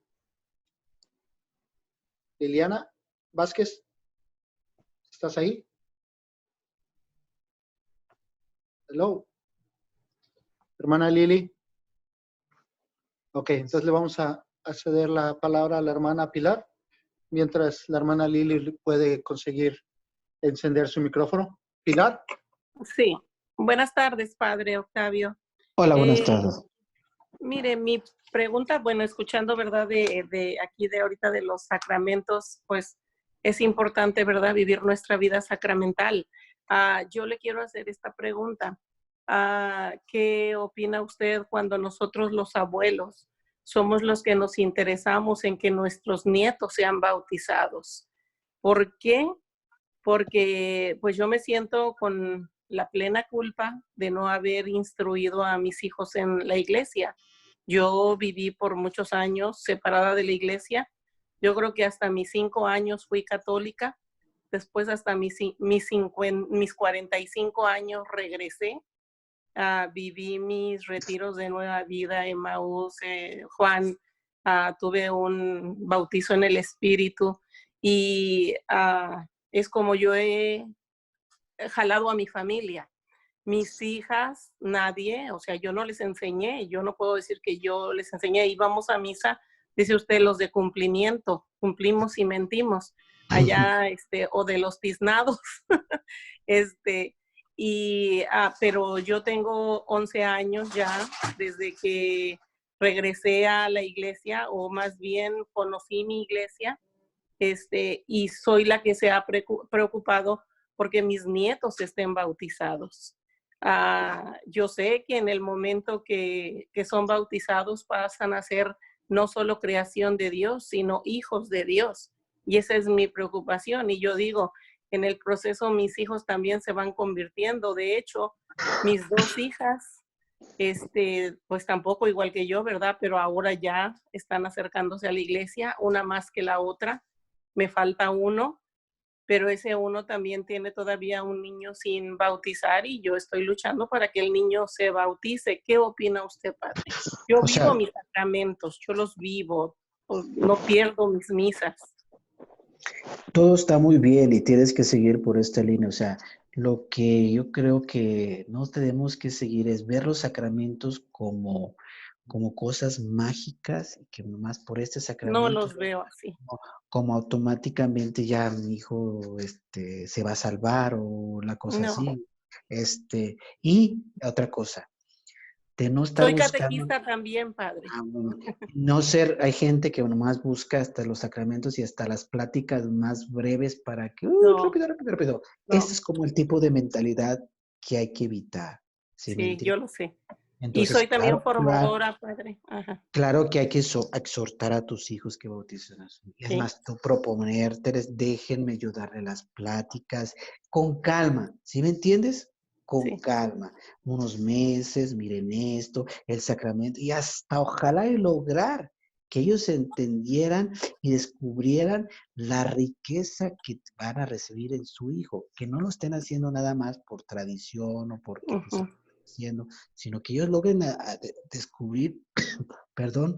Liliana Vázquez, ¿estás ahí? Hello. Hermana Lili. Ok, entonces le vamos a ceder la palabra a la hermana Pilar, mientras la hermana Lili puede conseguir encender su micrófono. Pilar. Sí. Buenas tardes, padre Octavio. Hola, buenas tardes. Mire, mi pregunta, bueno, escuchando, ¿verdad? De aquí, de ahorita, de los sacramentos, pues es importante, ¿verdad? Vivir nuestra vida sacramental. Yo le quiero hacer esta pregunta. ¿Qué opina usted cuando nosotros, los abuelos, somos los que nos interesamos en que nuestros nietos sean bautizados? ¿Por qué porque pues yo me siento con la plena culpa de no haber instruido a mis hijos en la iglesia. Yo viví por muchos años separada de la iglesia. Yo creo que hasta mis 5 años fui católica. Después hasta mis 45 años regresé. Viví mis retiros de Nueva Vida, Emmaús, Juan. Tuve un bautizo en el Espíritu. Y es como yo he jalado a mi familia. Mis hijas, nadie, o sea, yo no les enseñé, yo no puedo decir que yo les enseñé. Íbamos a misa, dice usted, los de cumplimiento, cumplimos y mentimos, allá, o de los tiznados, pero yo tengo 11 años ya desde que regresé a la iglesia, o más bien conocí mi iglesia, y soy la que se ha preocupado porque mis nietos estén bautizados. Yo sé que en el momento que son bautizados pasan a ser no solo creación de Dios, sino hijos de Dios. Y esa es mi preocupación. Y yo digo, en el proceso mis hijos también se van convirtiendo. De hecho, mis 2 hijas, pues tampoco igual que yo, ¿verdad? Pero ahora ya están acercándose a la iglesia, una más que la otra. Me falta uno, pero ese uno también tiene todavía un niño sin bautizar y yo estoy luchando para que el niño se bautice. ¿Qué opina usted, padre? Yo vivo mis sacramentos, yo los vivo, no pierdo mis misas. Todo está muy bien y tienes que seguir por esta línea. O sea, lo que yo creo que no tenemos que seguir es ver los sacramentos como cosas mágicas y que nomás por este sacramento, no los veo así. Como automáticamente ya mi hijo se va a salvar o la cosa No. así. Y otra cosa, de no estar Soy buscando. catequista también, padre. Bueno, no ser, hay gente que nomás busca hasta los sacramentos y hasta las pláticas más breves para que, No. rápido. No. Este es como el tipo de mentalidad que hay que evitar. Sí, yo lo sé. Entonces, y soy también claro, formadora, padre. Ajá. claro que hay que exhortar a tus hijos que bauticen a su hijo. Es Sí. más, tú proponérteles, déjenme ayudarle las pláticas, con calma, ¿sí me entiendes? Con calma, unos meses, miren esto, el sacramento, y hasta ojalá y lograr que ellos entendieran y descubrieran la riqueza que van a recibir en su hijo, que no lo estén haciendo nada más por tradición o porque haciendo, sino que ellos logren descubrir, perdón,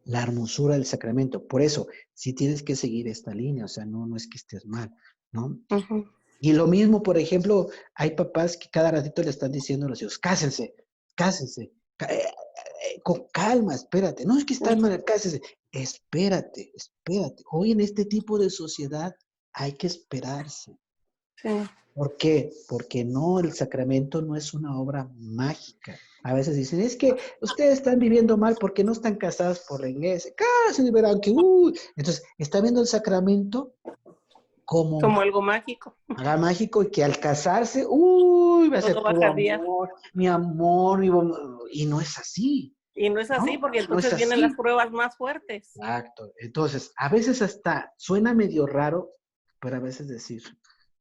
la hermosura del sacramento. Por eso, sí tienes que seguir esta línea, o sea, no es que estés mal, ¿no? Y lo mismo, por ejemplo, hay papás que cada ratito le están diciendo a los hijos, cásense, con calma, espérate, no es que están mal, cásense, espérate. Hoy en este tipo de sociedad hay que esperarse. Sí. ¿Por qué? Porque no, el sacramento no es una obra mágica. A veces dicen, es que ustedes están viviendo mal porque no están casados por la iglesia. Cásense, verán que, Entonces, está viendo el sacramento como algo mágico. Algo mágico y que al casarse, va a ser Todo va a puro cambiar. amor, mi amor, y no es así. Y no es así, porque entonces no es vienen así. las pruebas más fuertes. Exacto. Entonces, a veces hasta suena medio raro, pero a veces decir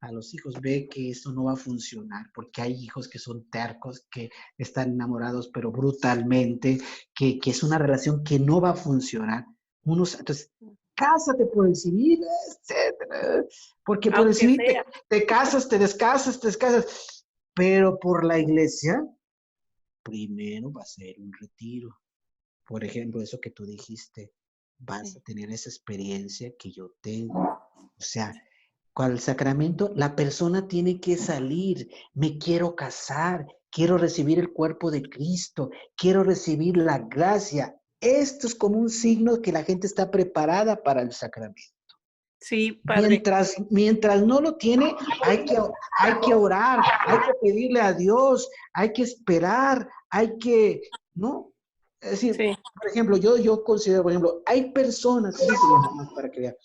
a los hijos, ve que esto no va a funcionar, porque hay hijos que son tercos, que están enamorados, pero brutalmente, que es una relación que no va a funcionar. Entonces, cásate por el civil, etcétera. Porque por el civil te casas, te descasas, pero por la iglesia, primero va a ser un retiro. Por ejemplo, eso que tú dijiste, vas a tener esa experiencia que yo tengo. O sea, con el sacramento, la persona tiene que salir, me quiero casar, quiero recibir el cuerpo de Cristo, quiero recibir la gracia. Esto es como un signo que la gente está preparada para el sacramento. Sí, padre. Mientras no lo tiene, hay que orar, hay que pedirle a Dios, hay que esperar, ¿no? Es decir, por ejemplo, yo considero, por ejemplo, hay personas, para que vean,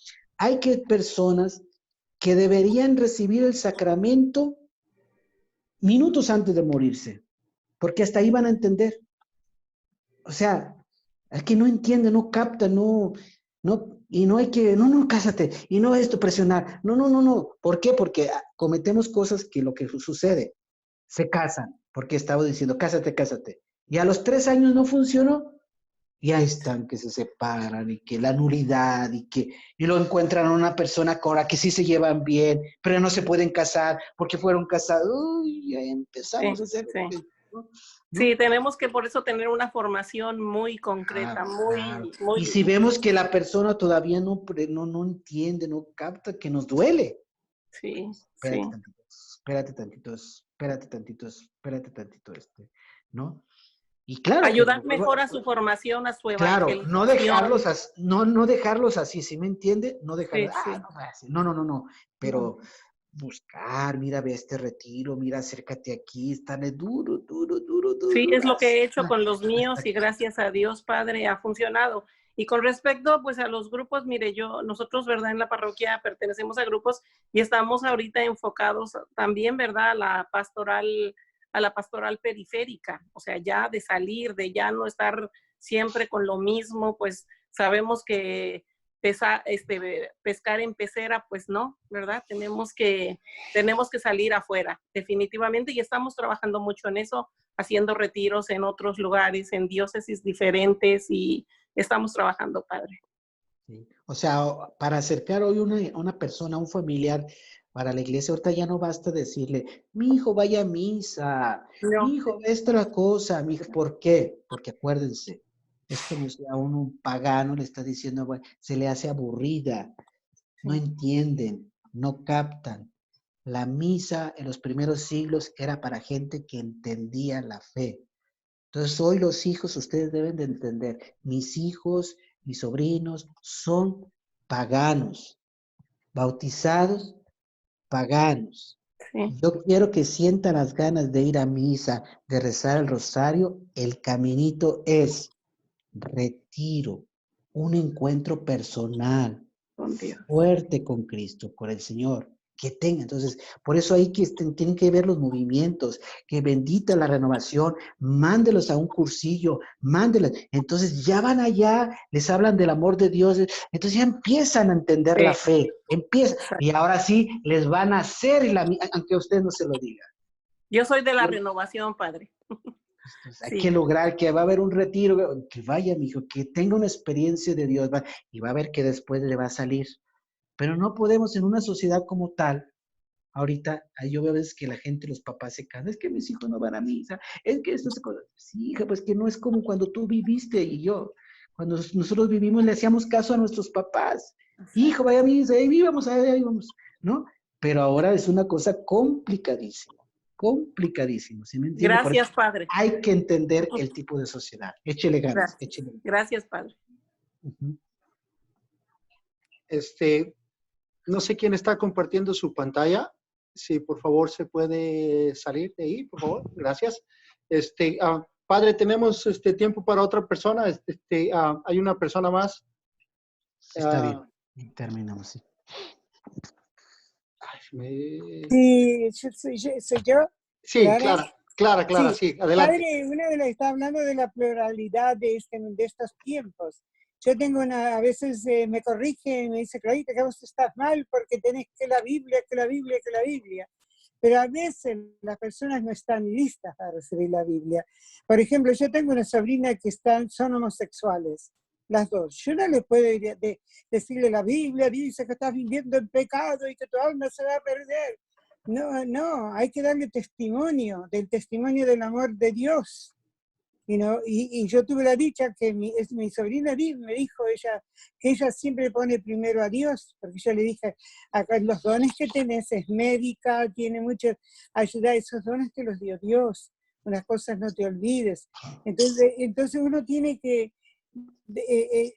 personas que deberían recibir el sacramento minutos antes de morirse, porque hasta ahí van a entender. O sea, el que no entiende, no capta, no Y no hay que, no, no, cásate, y no esto, presionar. No, no, no, no. ¿Por qué? Porque cometemos cosas que lo que sucede, se casan, porque estaba diciendo, cásate, cásate. Y a los 3 años no funcionó, y ahí están que se separan, y que la nulidad, y lo encuentran a una persona con la que sí se llevan bien, pero no se pueden casar porque fueron casados. Uy, ya empezamos Sí, a hacer, sí. ¿no? Sí, ¿No? tenemos que por eso tener una formación muy concreta, Claro, claro. Y muy, si vemos que la persona todavía no entiende, no capta, que nos duele. sí, sí. Espérate tantito, espérate tantito, espérate tantito, espérate tantito, ¿no? Y claro que, Ayudar mejor a su formación, a su claro, no evangelización. dejarlos así, no dejarlos así, ¿sí me entiende? No dejarlos, Sí, sí. no, así. No, no, no, no, No. pero buscar, mira, ve este retiro, mira, acércate aquí, está duro, duro, duro, Sí, duro, es lo que he hecho hasta, con los míos y hasta, gracias a Dios, Padre, ha funcionado. Y con respecto, pues, a los grupos, mire, nosotros, ¿verdad? En la parroquia pertenecemos a grupos y estamos ahorita enfocados también, ¿verdad? A la pastoral periférica, o sea, ya de salir, de ya no estar siempre con lo mismo, pues sabemos que pescar en pecera, pues no, ¿verdad? Tenemos que salir afuera, definitivamente, y estamos trabajando mucho en eso, haciendo retiros en otros lugares, en diócesis diferentes, y estamos trabajando, Padre. sí. O sea, para acercar hoy una persona, un familiar para la iglesia, ahorita ya no basta decirle, mi hijo vaya a misa, mi No, hijo ve esta cosa, mi hijo, ¿por qué? Porque acuérdense, es como si a un pagano le está diciendo, bueno, se le hace aburrida, no sí. entienden, no captan. La misa en los primeros siglos era para gente que entendía la fe. Entonces, hoy los hijos, ustedes deben de entender, mis hijos, mis sobrinos son paganos, bautizados paganos. Sí. Yo quiero que sientan las ganas de ir a misa, de rezar el rosario. El caminito es retiro, un encuentro personal, Con Dios. fuerte con Cristo, con el Señor, que tenga. Entonces, por eso ahí que tienen que ver los movimientos, que bendita la renovación, mándelos a un cursillo, mándelos. Entonces ya van allá, les hablan del amor de Dios, entonces ya empiezan a entender la Sí, fe, empiezan, exacto. y ahora sí les van a hacer, aunque usted no se lo diga. Yo soy de la renovación, Padre. Entonces, hay que Sí, lograr que va a haber un retiro, que vaya, mi hijo, que tenga una experiencia de Dios, y va a ver que después le va a salir. Pero no podemos en una sociedad como tal. Ahorita, yo veo a veces que la gente, los papás se cansan, es que mis hijos no van a misa, es que estas cosas. Sí, hija, pues que no es como cuando tú viviste y yo. Cuando nosotros vivimos le hacíamos caso a nuestros papás. Hijo, vaya a misa, ahí vamos, ¿no? Pero ahora es una cosa complicadísima, ¿sí me entiende? Por eso gracias, Padre. hay que entender el tipo de sociedad. Échele ganas, Gracias. échele ganas. Gracias, Padre. Ujú. No sé quién está compartiendo su pantalla. Si por favor se puede salir de ahí, por favor. Gracias. Padre, tenemos tiempo para otra persona. Hay una persona más. Está bien, terminamos, sí. Sí, soy yo. Sí, Clara. Clara, sí, adelante. Padre, una de las está hablando de la pluralidad de estos tiempos. Yo tengo a veces me corrige y me dice, Clarita, que vos estás mal porque tenés que la Biblia. Pero a veces las personas no están listas para recibir la Biblia. Por ejemplo, yo tengo una sobrina que son homosexuales, las dos. Yo no le puedo decirle la Biblia dice que estás viviendo en pecado y que tu alma se va a perder. No, hay que darle testimonio del amor de Dios. Y yo tuve la dicha que mi sobrina me dijo que ella siempre pone primero a Dios, porque yo le dije, acá los dones que tenés es médica, tiene mucha ayuda, esos dones te los dio Dios, unas cosas no te olvides. Entonces uno tiene que,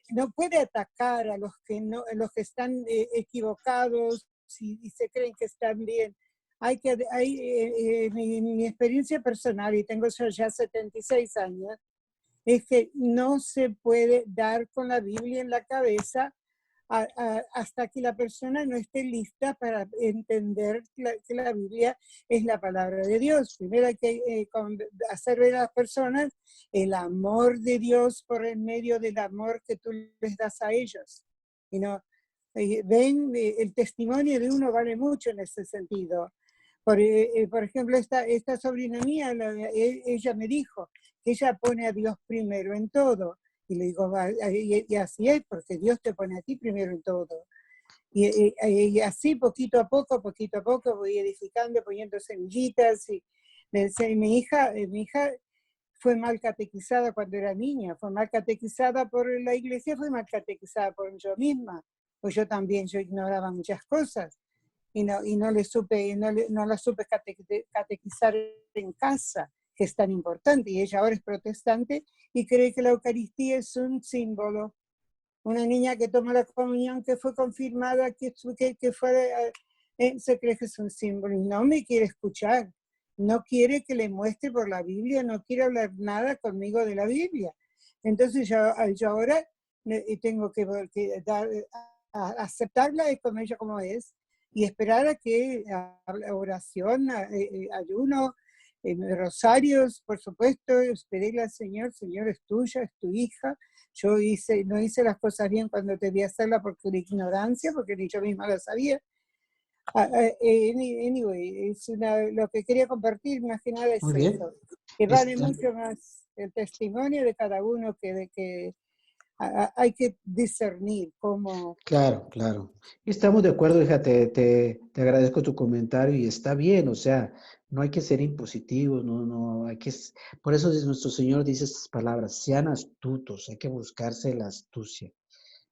no puede atacar a los que están equivocados y se creen que están bien. Mi experiencia personal, y tengo ya 76 años, es que no se puede dar con la Biblia en la cabeza hasta que la persona no esté lista para entender que la Biblia es la palabra de Dios. Primero hay que hacer ver a las personas el amor de Dios por el medio del amor que tú les das a ellos. Y no, ven, el testimonio de uno vale mucho en ese sentido. Por ejemplo, esta sobrina mía, ella me dijo que ella pone a Dios primero en todo. Y le digo, y así es, porque Dios te pone a ti primero en todo. Y así poquito a poco voy edificando, poniendo semillitas. Y mi hija fue mal catequizada cuando era niña, fue mal catequizada por la iglesia, fue mal catequizada por yo misma. Pues yo también, yo ignoraba muchas cosas y no la supe catequizar en casa, que es tan importante. Y ella ahora es protestante y cree que la Eucaristía es un símbolo. Una niña que toma la comunión, que fue confirmada, que fue, se cree que es un símbolo y no me quiere escuchar. No quiere que le muestre por la Biblia, no quiere hablar nada conmigo de la Biblia. Entonces yo ahora tengo que aceptarla como ella como es y esperar a que oración, ayuno, rosarios, por supuesto, pedirle al Señor, Señor, es tuya, es tu hija. Yo no hice las cosas bien cuando debía hacerlas porque la ignorancia, porque ni yo misma la sabía. Anyway, lo que quería compartir más que nada es Muy bien. eso, que vale mucho más el testimonio de cada uno que de que hay que discernir cómo. Claro, claro. Estamos de acuerdo, hija, te agradezco tu comentario y está bien, o sea, no hay que ser impositivos, no, hay que, por eso nuestro Señor dice estas palabras, sean astutos, hay que buscarse la astucia.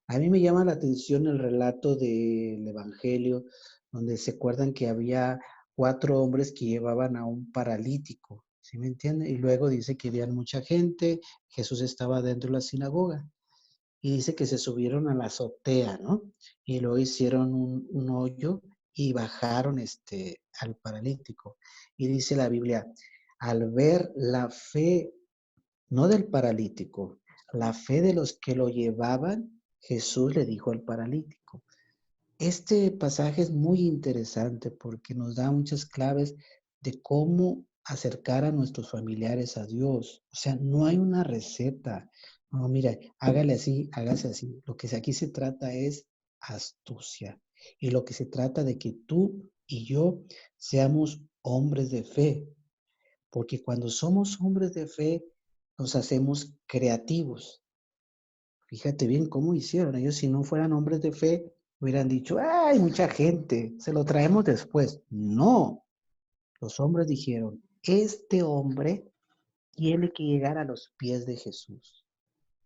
A mí me llama la atención el relato del Evangelio, donde se acuerdan que había 4 hombres que llevaban a un paralítico, ¿sí me entienden? Y luego dice que había mucha gente, Jesús estaba dentro de la sinagoga. Y dice que se subieron a la azotea, ¿no? Y luego hicieron un hoyo y bajaron al paralítico. Y dice la Biblia, al ver la fe, no del paralítico, la fe de los que lo llevaban, Jesús le dijo al paralítico. Este pasaje es muy interesante porque nos da muchas claves de cómo acercar a nuestros familiares a Dios. O sea, no hay una receta. No, mira, hágale así, hágase así. Lo que aquí se trata es astucia. Y lo que se trata de que tú y yo seamos hombres de fe. Porque cuando somos hombres de fe, nos hacemos creativos. Fíjate bien cómo hicieron. Ellos, si no fueran hombres de fe, hubieran dicho, ¡ay, mucha gente! Se lo traemos después. No. Los hombres dijeron, este hombre tiene que llegar a los pies de Jesús.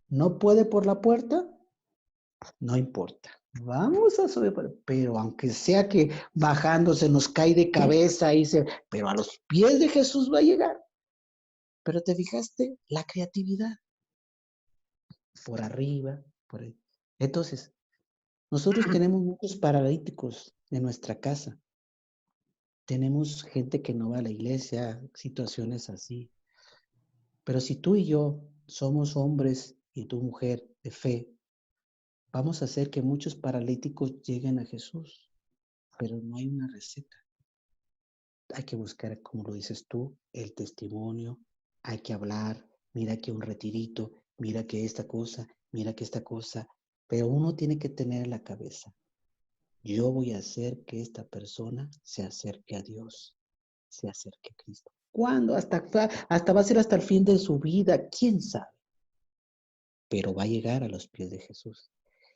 ¿No puede por la puerta? No importa. Vamos a subir, pero aunque sea que bajándose nos cae de cabeza, pero a los pies de Jesús va a llegar. Pero te fijaste, la creatividad. Por arriba, por ahí. Entonces, nosotros tenemos muchos paralíticos en nuestra casa. Tenemos gente que no va a la iglesia, situaciones así. Pero si tú y yo somos hombres y tu mujer de fe, vamos a hacer que muchos paralíticos lleguen a Jesús. Pero no hay una receta. Hay que buscar, como lo dices tú, el testimonio. Hay que hablar. Mira que un retirito, mira que esta cosa, mira que esta cosa. Pero uno tiene que tener en la cabeza. Yo voy a hacer que esta persona se acerque a Dios, se acerque a Cristo. ¿Cuándo? Hasta va a ser hasta el fin de su vida, quién sabe. Pero va a llegar a los pies de Jesús.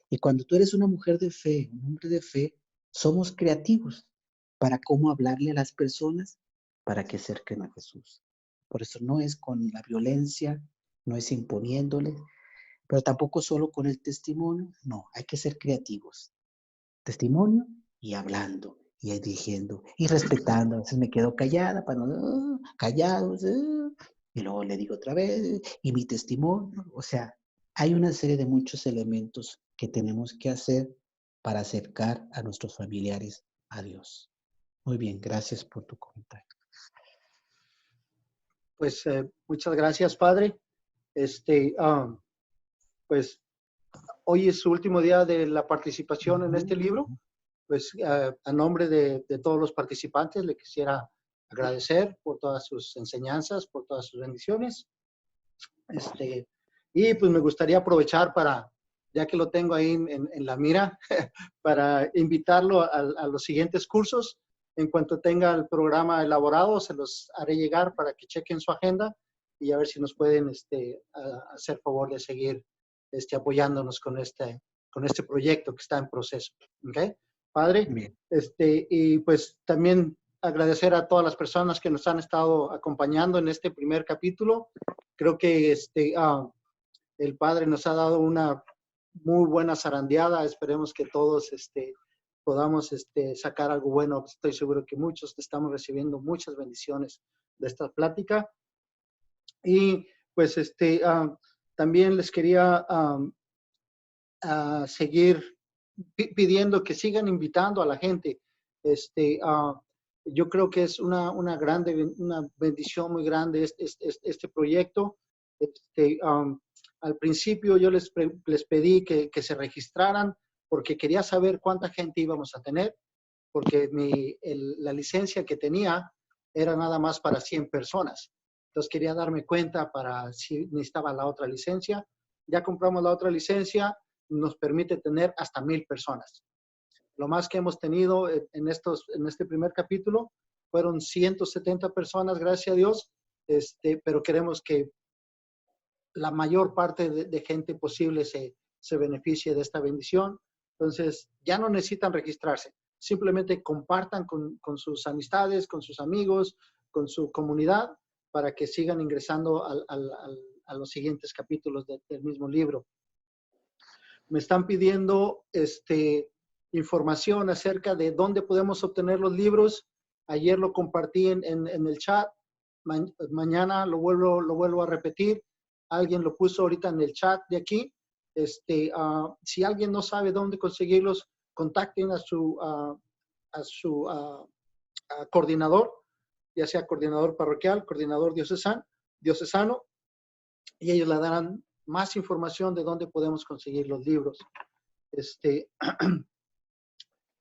Y cuando tú eres una mujer de fe, un hombre de fe, somos creativos para cómo hablarle a las personas para que se acerquen a Jesús. Por eso no es con la violencia, no es imponiéndole, pero tampoco solo con el testimonio. No, hay que ser creativos. Testimonio y hablando y diciendo y respetando. A veces me quedo callada para no, callados, y luego le digo otra vez y mi testimonio. O sea, hay una serie de muchos elementos que tenemos que hacer para acercar a nuestros familiares a Dios. Muy bien, gracias por tu comentario. Pues muchas gracias, Padre. Pues hoy es su último día de la participación en este libro. Pues a nombre de todos los participantes le quisiera agradecer por todas sus enseñanzas, por todas sus bendiciones. Y pues me gustaría aprovechar para ya que lo tengo ahí en la mira, para invitarlo a los siguientes cursos. En cuanto tenga el programa elaborado, se los haré llegar para que chequen su agenda y a ver si nos pueden hacer favor de seguir apoyándonos con este proyecto que está en proceso. ¿Ok? Padre, Bien. y pues también agradecer a todas las personas que nos han estado acompañando en este primer capítulo. Creo que el Padre nos ha dado una muy buena zarandeada. Esperemos que todos podamos sacar algo bueno. Estoy seguro que muchos estamos recibiendo muchas bendiciones de esta plática. Y pues también les quería seguir pidiendo que sigan invitando a la gente. Yo creo que es una bendición muy grande este proyecto. Al principio yo les pedí que se registraran porque quería saber cuánta gente íbamos a tener, porque la licencia que tenía era nada más para 100 personas. Entonces quería darme cuenta para si necesitaba la otra licencia. Ya compramos la otra licencia, nos permite tener hasta 1000 personas. Lo más que hemos tenido en este primer capítulo fueron 170 personas, gracias a Dios, pero queremos que la mayor parte de gente posible se beneficie de esta bendición. Entonces, ya no necesitan registrarse. Simplemente compartan con sus amistades, con sus amigos, con su comunidad, para que sigan ingresando a los siguientes capítulos del mismo libro. Me están pidiendo información acerca de dónde podemos obtener los libros. Ayer lo compartí en el chat. Mañana lo vuelvo a repetir. Alguien lo puso ahorita en el chat de aquí. Si alguien no sabe dónde conseguirlos, contacten a su coordinador, ya sea coordinador parroquial, coordinador diocesano, y ellos le darán más información de dónde podemos conseguir los libros.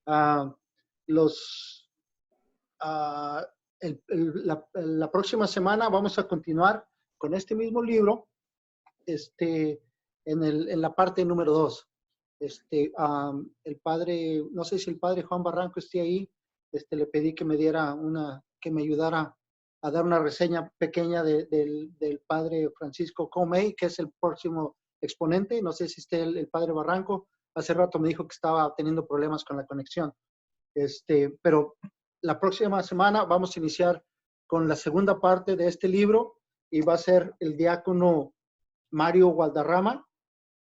La próxima semana vamos a continuar con este mismo libro, en la parte número 2. El padre, no sé si el padre Juan Barranco esté ahí, le pedí que me ayudara a dar una reseña pequeña del padre Francisco Comey, que es el próximo exponente. No sé si esté el padre Barranco. Hace rato me dijo que estaba teniendo problemas con la conexión. Pero la próxima semana vamos a iniciar con la segunda parte de este libro y va a ser el diácono Mario Gualdarrama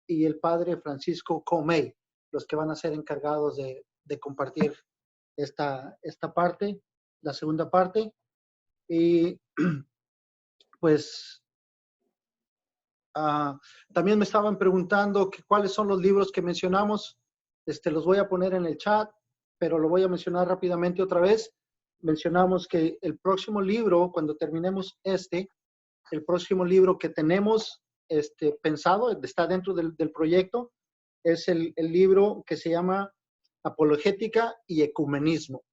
y el padre Francisco Comey, los que van a ser encargados de compartir esta parte, la segunda parte. Y pues también me estaban preguntando cuáles son los libros que mencionamos. Los voy a poner en el chat, pero lo voy a mencionar rápidamente otra vez. Mencionamos que el próximo libro, cuando terminemos el próximo libro que tenemos pensado, está dentro del proyecto, es el libro que se llama Apologética y Ecumenismo.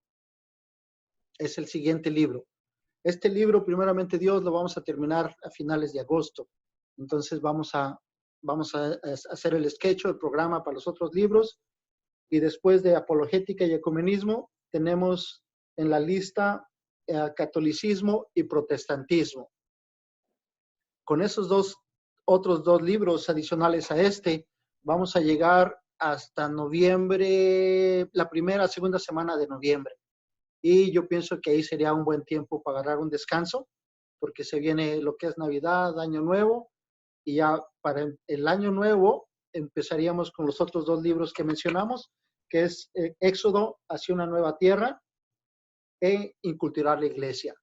Es el siguiente libro. Este libro, primeramente Dios, lo vamos a terminar a finales de agosto. Entonces vamos a hacer el sketch, el programa para los otros libros. Y después de Apologética y Ecumenismo, tenemos en la lista Catolicismo y Protestantismo. Con esos otros dos libros adicionales a vamos a llegar hasta noviembre, la segunda semana de noviembre. Y yo pienso que ahí sería un buen tiempo para agarrar un descanso, porque se viene lo que es Navidad, Año Nuevo, y ya para el Año Nuevo empezaríamos con los otros dos libros que mencionamos, que es Éxodo hacia una nueva tierra e Inculturar la Iglesia.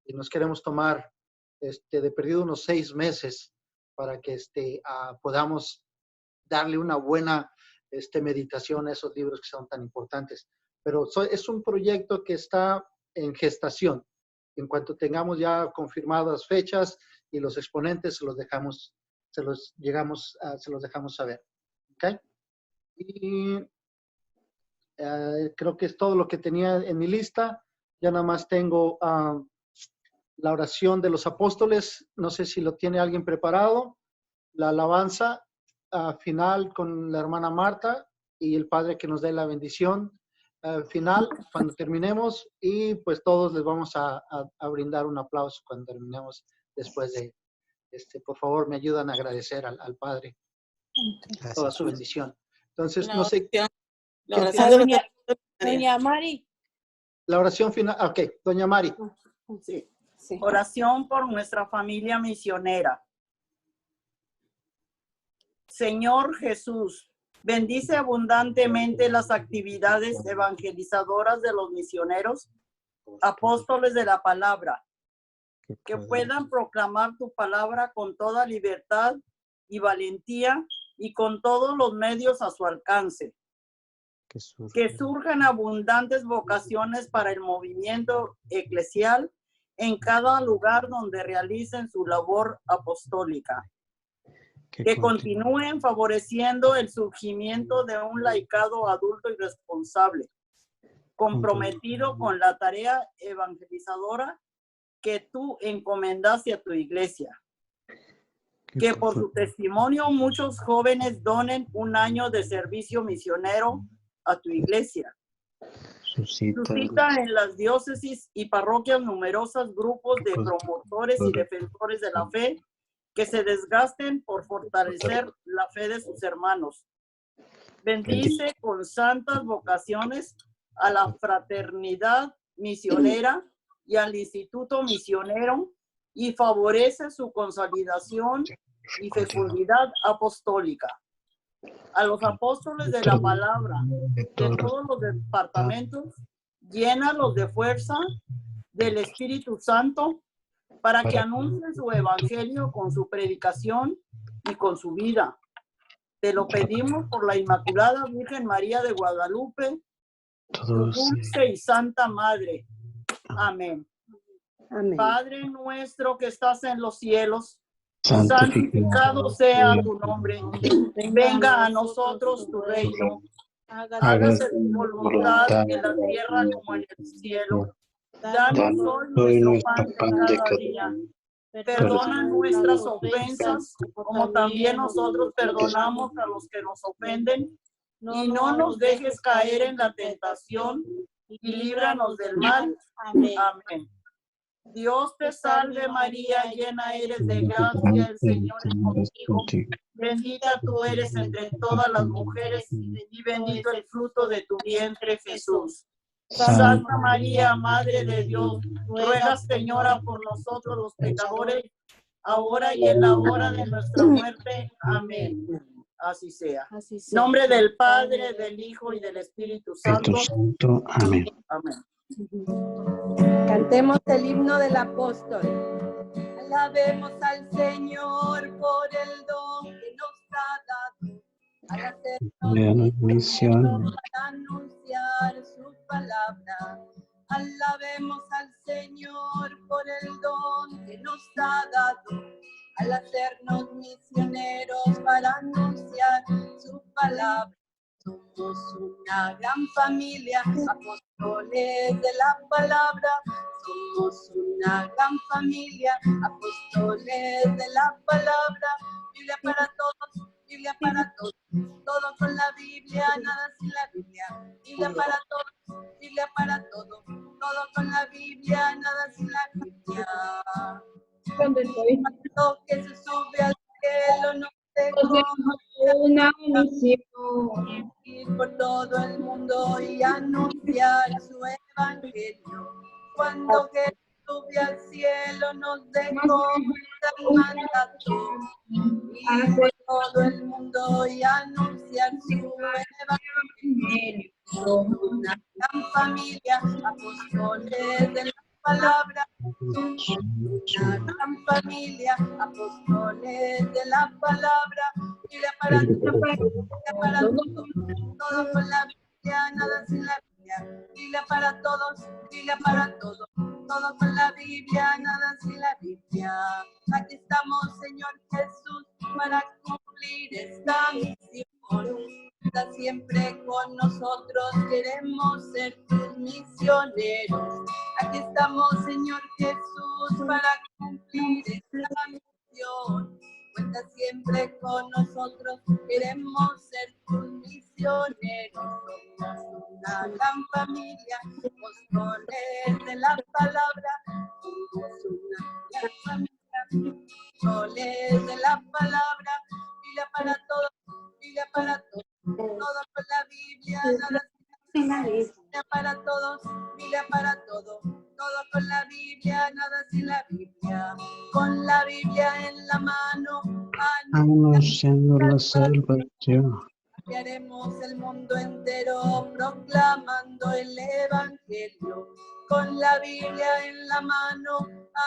Y nos queremos tomar de perdido unos 6 meses para que podamos darle una buena meditación a esos libros que son tan importantes. Pero es un proyecto que está en gestación. En cuanto tengamos ya confirmadas fechas y los exponentes, se los dejamos saber. ¿Okay? Y creo que es todo lo que tenía en mi lista. Ya nada más tengo la oración de los apóstoles. No sé si lo tiene alguien preparado. La alabanza final con la hermana Marta y el Padre que nos dé la bendición final cuando terminemos, y pues todos les vamos a brindar un aplauso cuando terminemos después de por favor me ayudan a agradecer al Padre toda su bendición. Entonces, no sé. La oración de los Doña Mari. La oración final. Ok, doña Mari. Sí. Oración por nuestra familia misionera. Señor Jesús, bendice abundantemente las actividades evangelizadoras de los misioneros, apóstoles de la palabra, que puedan proclamar tu palabra con toda libertad y valentía y con todos los medios a su alcance. Que surjan abundantes vocaciones para el movimiento eclesial en cada lugar donde realicen su labor apostólica. Que continúen favoreciendo el surgimiento de un laicado adulto y responsable, comprometido con la tarea evangelizadora que tú encomendaste a tu iglesia. Que por su testimonio muchos jóvenes donen un año de servicio misionero a tu iglesia. Suscita en las diócesis y parroquias numerosos grupos de promotores y defensores de la fe que se desgasten por fortalecer la fe de sus hermanos. Bendice con santas vocaciones a la fraternidad misionera y al instituto misionero y favorece su consolidación y fecundidad apostólica. A los apóstoles de la palabra de todos los departamentos, llénalos de fuerza del Espíritu Santo para que anuncien su evangelio con su predicación y con su vida. Te lo pedimos por la Inmaculada Virgen María de Guadalupe, tu dulce y santa Madre. Amén. Amén. Padre nuestro que estás en los cielos, santificado sea tu nombre. Venga a nosotros tu reino. Hágase tu voluntad en la tierra como en el cielo. Danos hoy nuestro pan de cada día. Perdona nuestras ofensas, como también nosotros perdonamos a los que nos ofenden. Y no nos dejes caer en la tentación, y líbranos del mal. Amén. Dios te salve María, llena eres de gracia, el Señor es contigo. Bendita tú eres entre todas las mujeres, y bendito el fruto de tu vientre, Jesús. Santa María, Madre de Dios, ruega, Señora, por nosotros los pecadores, ahora y en la hora de nuestra muerte. Amén. Así sea. En nombre del Padre, del Hijo y del Espíritu Santo. Amén. Amén. Cantemos el himno del apóstol. Alabemos al Señor por el don que nos ha dado. Al hacernos misioneros para anunciar su palabra. Alabemos al Señor por el don que nos ha dado. Al hacernos misioneros para anunciar su palabra. Somos una gran familia, apóstoles de la palabra. Somos una gran familia, apóstoles de la palabra. Biblia para todos, Biblia para todos. Todo con la Biblia, nada sin la Biblia. Biblia para todos, Biblia para todos. Todo con la Biblia, nada sin la Biblia. Cuando que se sube al cielo, no una misión, ir por todo el mundo y anunciar su evangelio. Cuando Jesús subió al cielo nos dejó el mandato, ir por todo el mundo y anunciar su evangelio. Somos una gran familia, apóstoles de la palabra. Una gran familia, apóstoles de la palabra. Biblia para todos, todo con la Biblia, nada sin la Biblia. Biblia para todos, Biblia para todos, todo con la Biblia, nada sin la Biblia. Aquí estamos, Señor Jesús, para cumplir esta misión. Está siempre con nosotros, queremos ser tus misioneros. Aquí estamos, Señor Jesús, para cumplir esta misión. Está siempre con nosotros, queremos ser tus misioneros. Somos una gran familia, apóstoles de la palabra. Somos una gran familia, apóstoles de la palabra. Biblia para todos, Biblia para todos. Todo con la Biblia, nada sin la Biblia. Biblia para todos, Biblia para todos. Todo con la Biblia, nada sin la Biblia. Con la Biblia en la mano, anunciando la salvación. cambiaremos el mundo entero proclamando el Evangelio. Con la Biblia en la mano,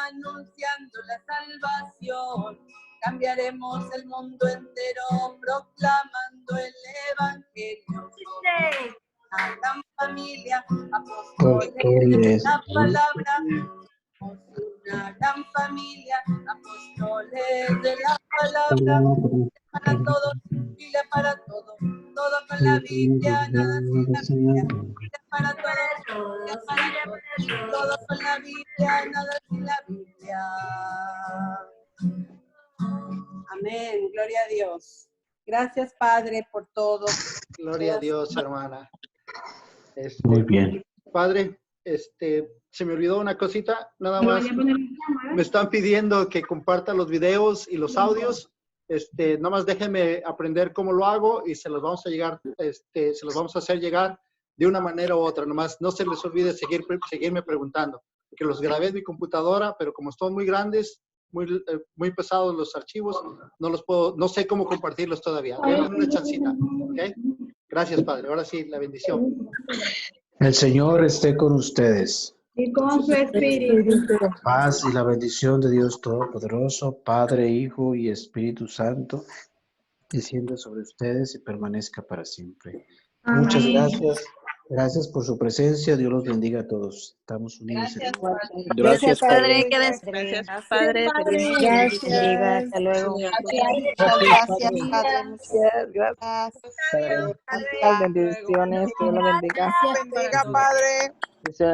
anunciando la salvación. Cambiaremos el mundo entero proclamando el Evangelio. Una gran familia, apóstoles de la palabra. Somos una gran familia, apóstoles de la palabra. Para todos, Biblia para todos. Todo con la Biblia, nada sin la Biblia. Biblia para todos, Biblia para todos. Todo con la Biblia, nada sin la Biblia. Amén, gloria a Dios. Gracias, Padre, por todo. Gloria a Dios, hermana. Muy bien. Padre, se me olvidó una cosita, nada más. Me están pidiendo que comparta los videos y los audios. Nada más déjenme aprender cómo lo hago y se los vamos a llegar, se los vamos a hacer llegar de una manera u otra. Nomás no se les olvide seguirme preguntando, porque los grabé en mi computadora, pero como están muy grandes, muy pesados los archivos, no los puedo, no sé cómo compartirlos todavía. Denme una chancita, ¿ok? Gracias, Padre. Ahora sí, la bendición. El Señor esté con ustedes. Y con su espíritu. Paz y la bendición de Dios Todopoderoso, Padre, Hijo y Espíritu Santo, descienda sobre ustedes y permanezca para siempre. Amén. Muchas gracias. Gracias por su presencia. Dios los bendiga a todos. Estamos unidos. Gracias, Padre. Gracias, Padre. Gracias. Hasta luego. Gracias, Padre. Muchas bendiciones, Dios lo bendiga. Bendiga, Padre.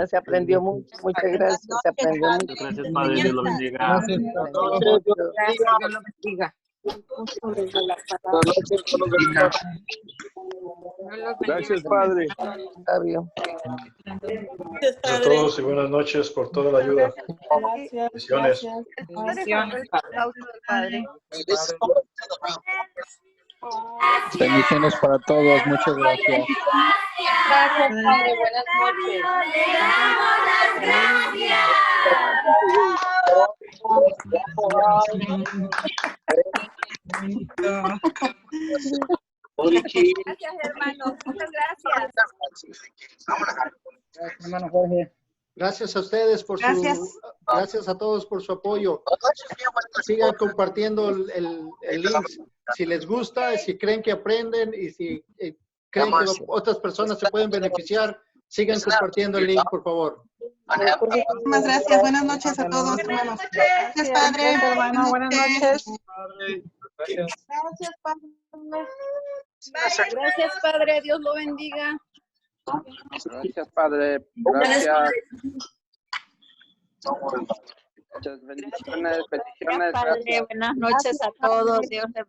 Se aprendió mucho, muchas gracias, se aprendió mucho. Gracias, Padre, Dios lo bendiga. Gracias, Dios lo bendiga. Gracias, Padre. Sabio. A todos y buenas noches por toda la ayuda. Bendiciones. Bendiciones para todos, muchas gracias. Gracias, Padre. Buenas noches. Gracias, hermanos. Muchas gracias. Gracias, hermano Jorge. Gracias a ustedes por gracias a todos por su apoyo. Sigan compartiendo el link si les gusta, si creen que aprenden y si creen que otras personas se pueden beneficiar. Sigan compartiendo el link, por favor. Muchas gracias. Buenas noches a todos, hermanos. Gracias, Padre. Hermano, buenas noches. Gracias, Padre. Gracias, Padre. Dios lo bendiga. Gracias, Padre. Gracias. Muchas bendiciones, bendiciones. Padre, buenas noches a todos. Dios les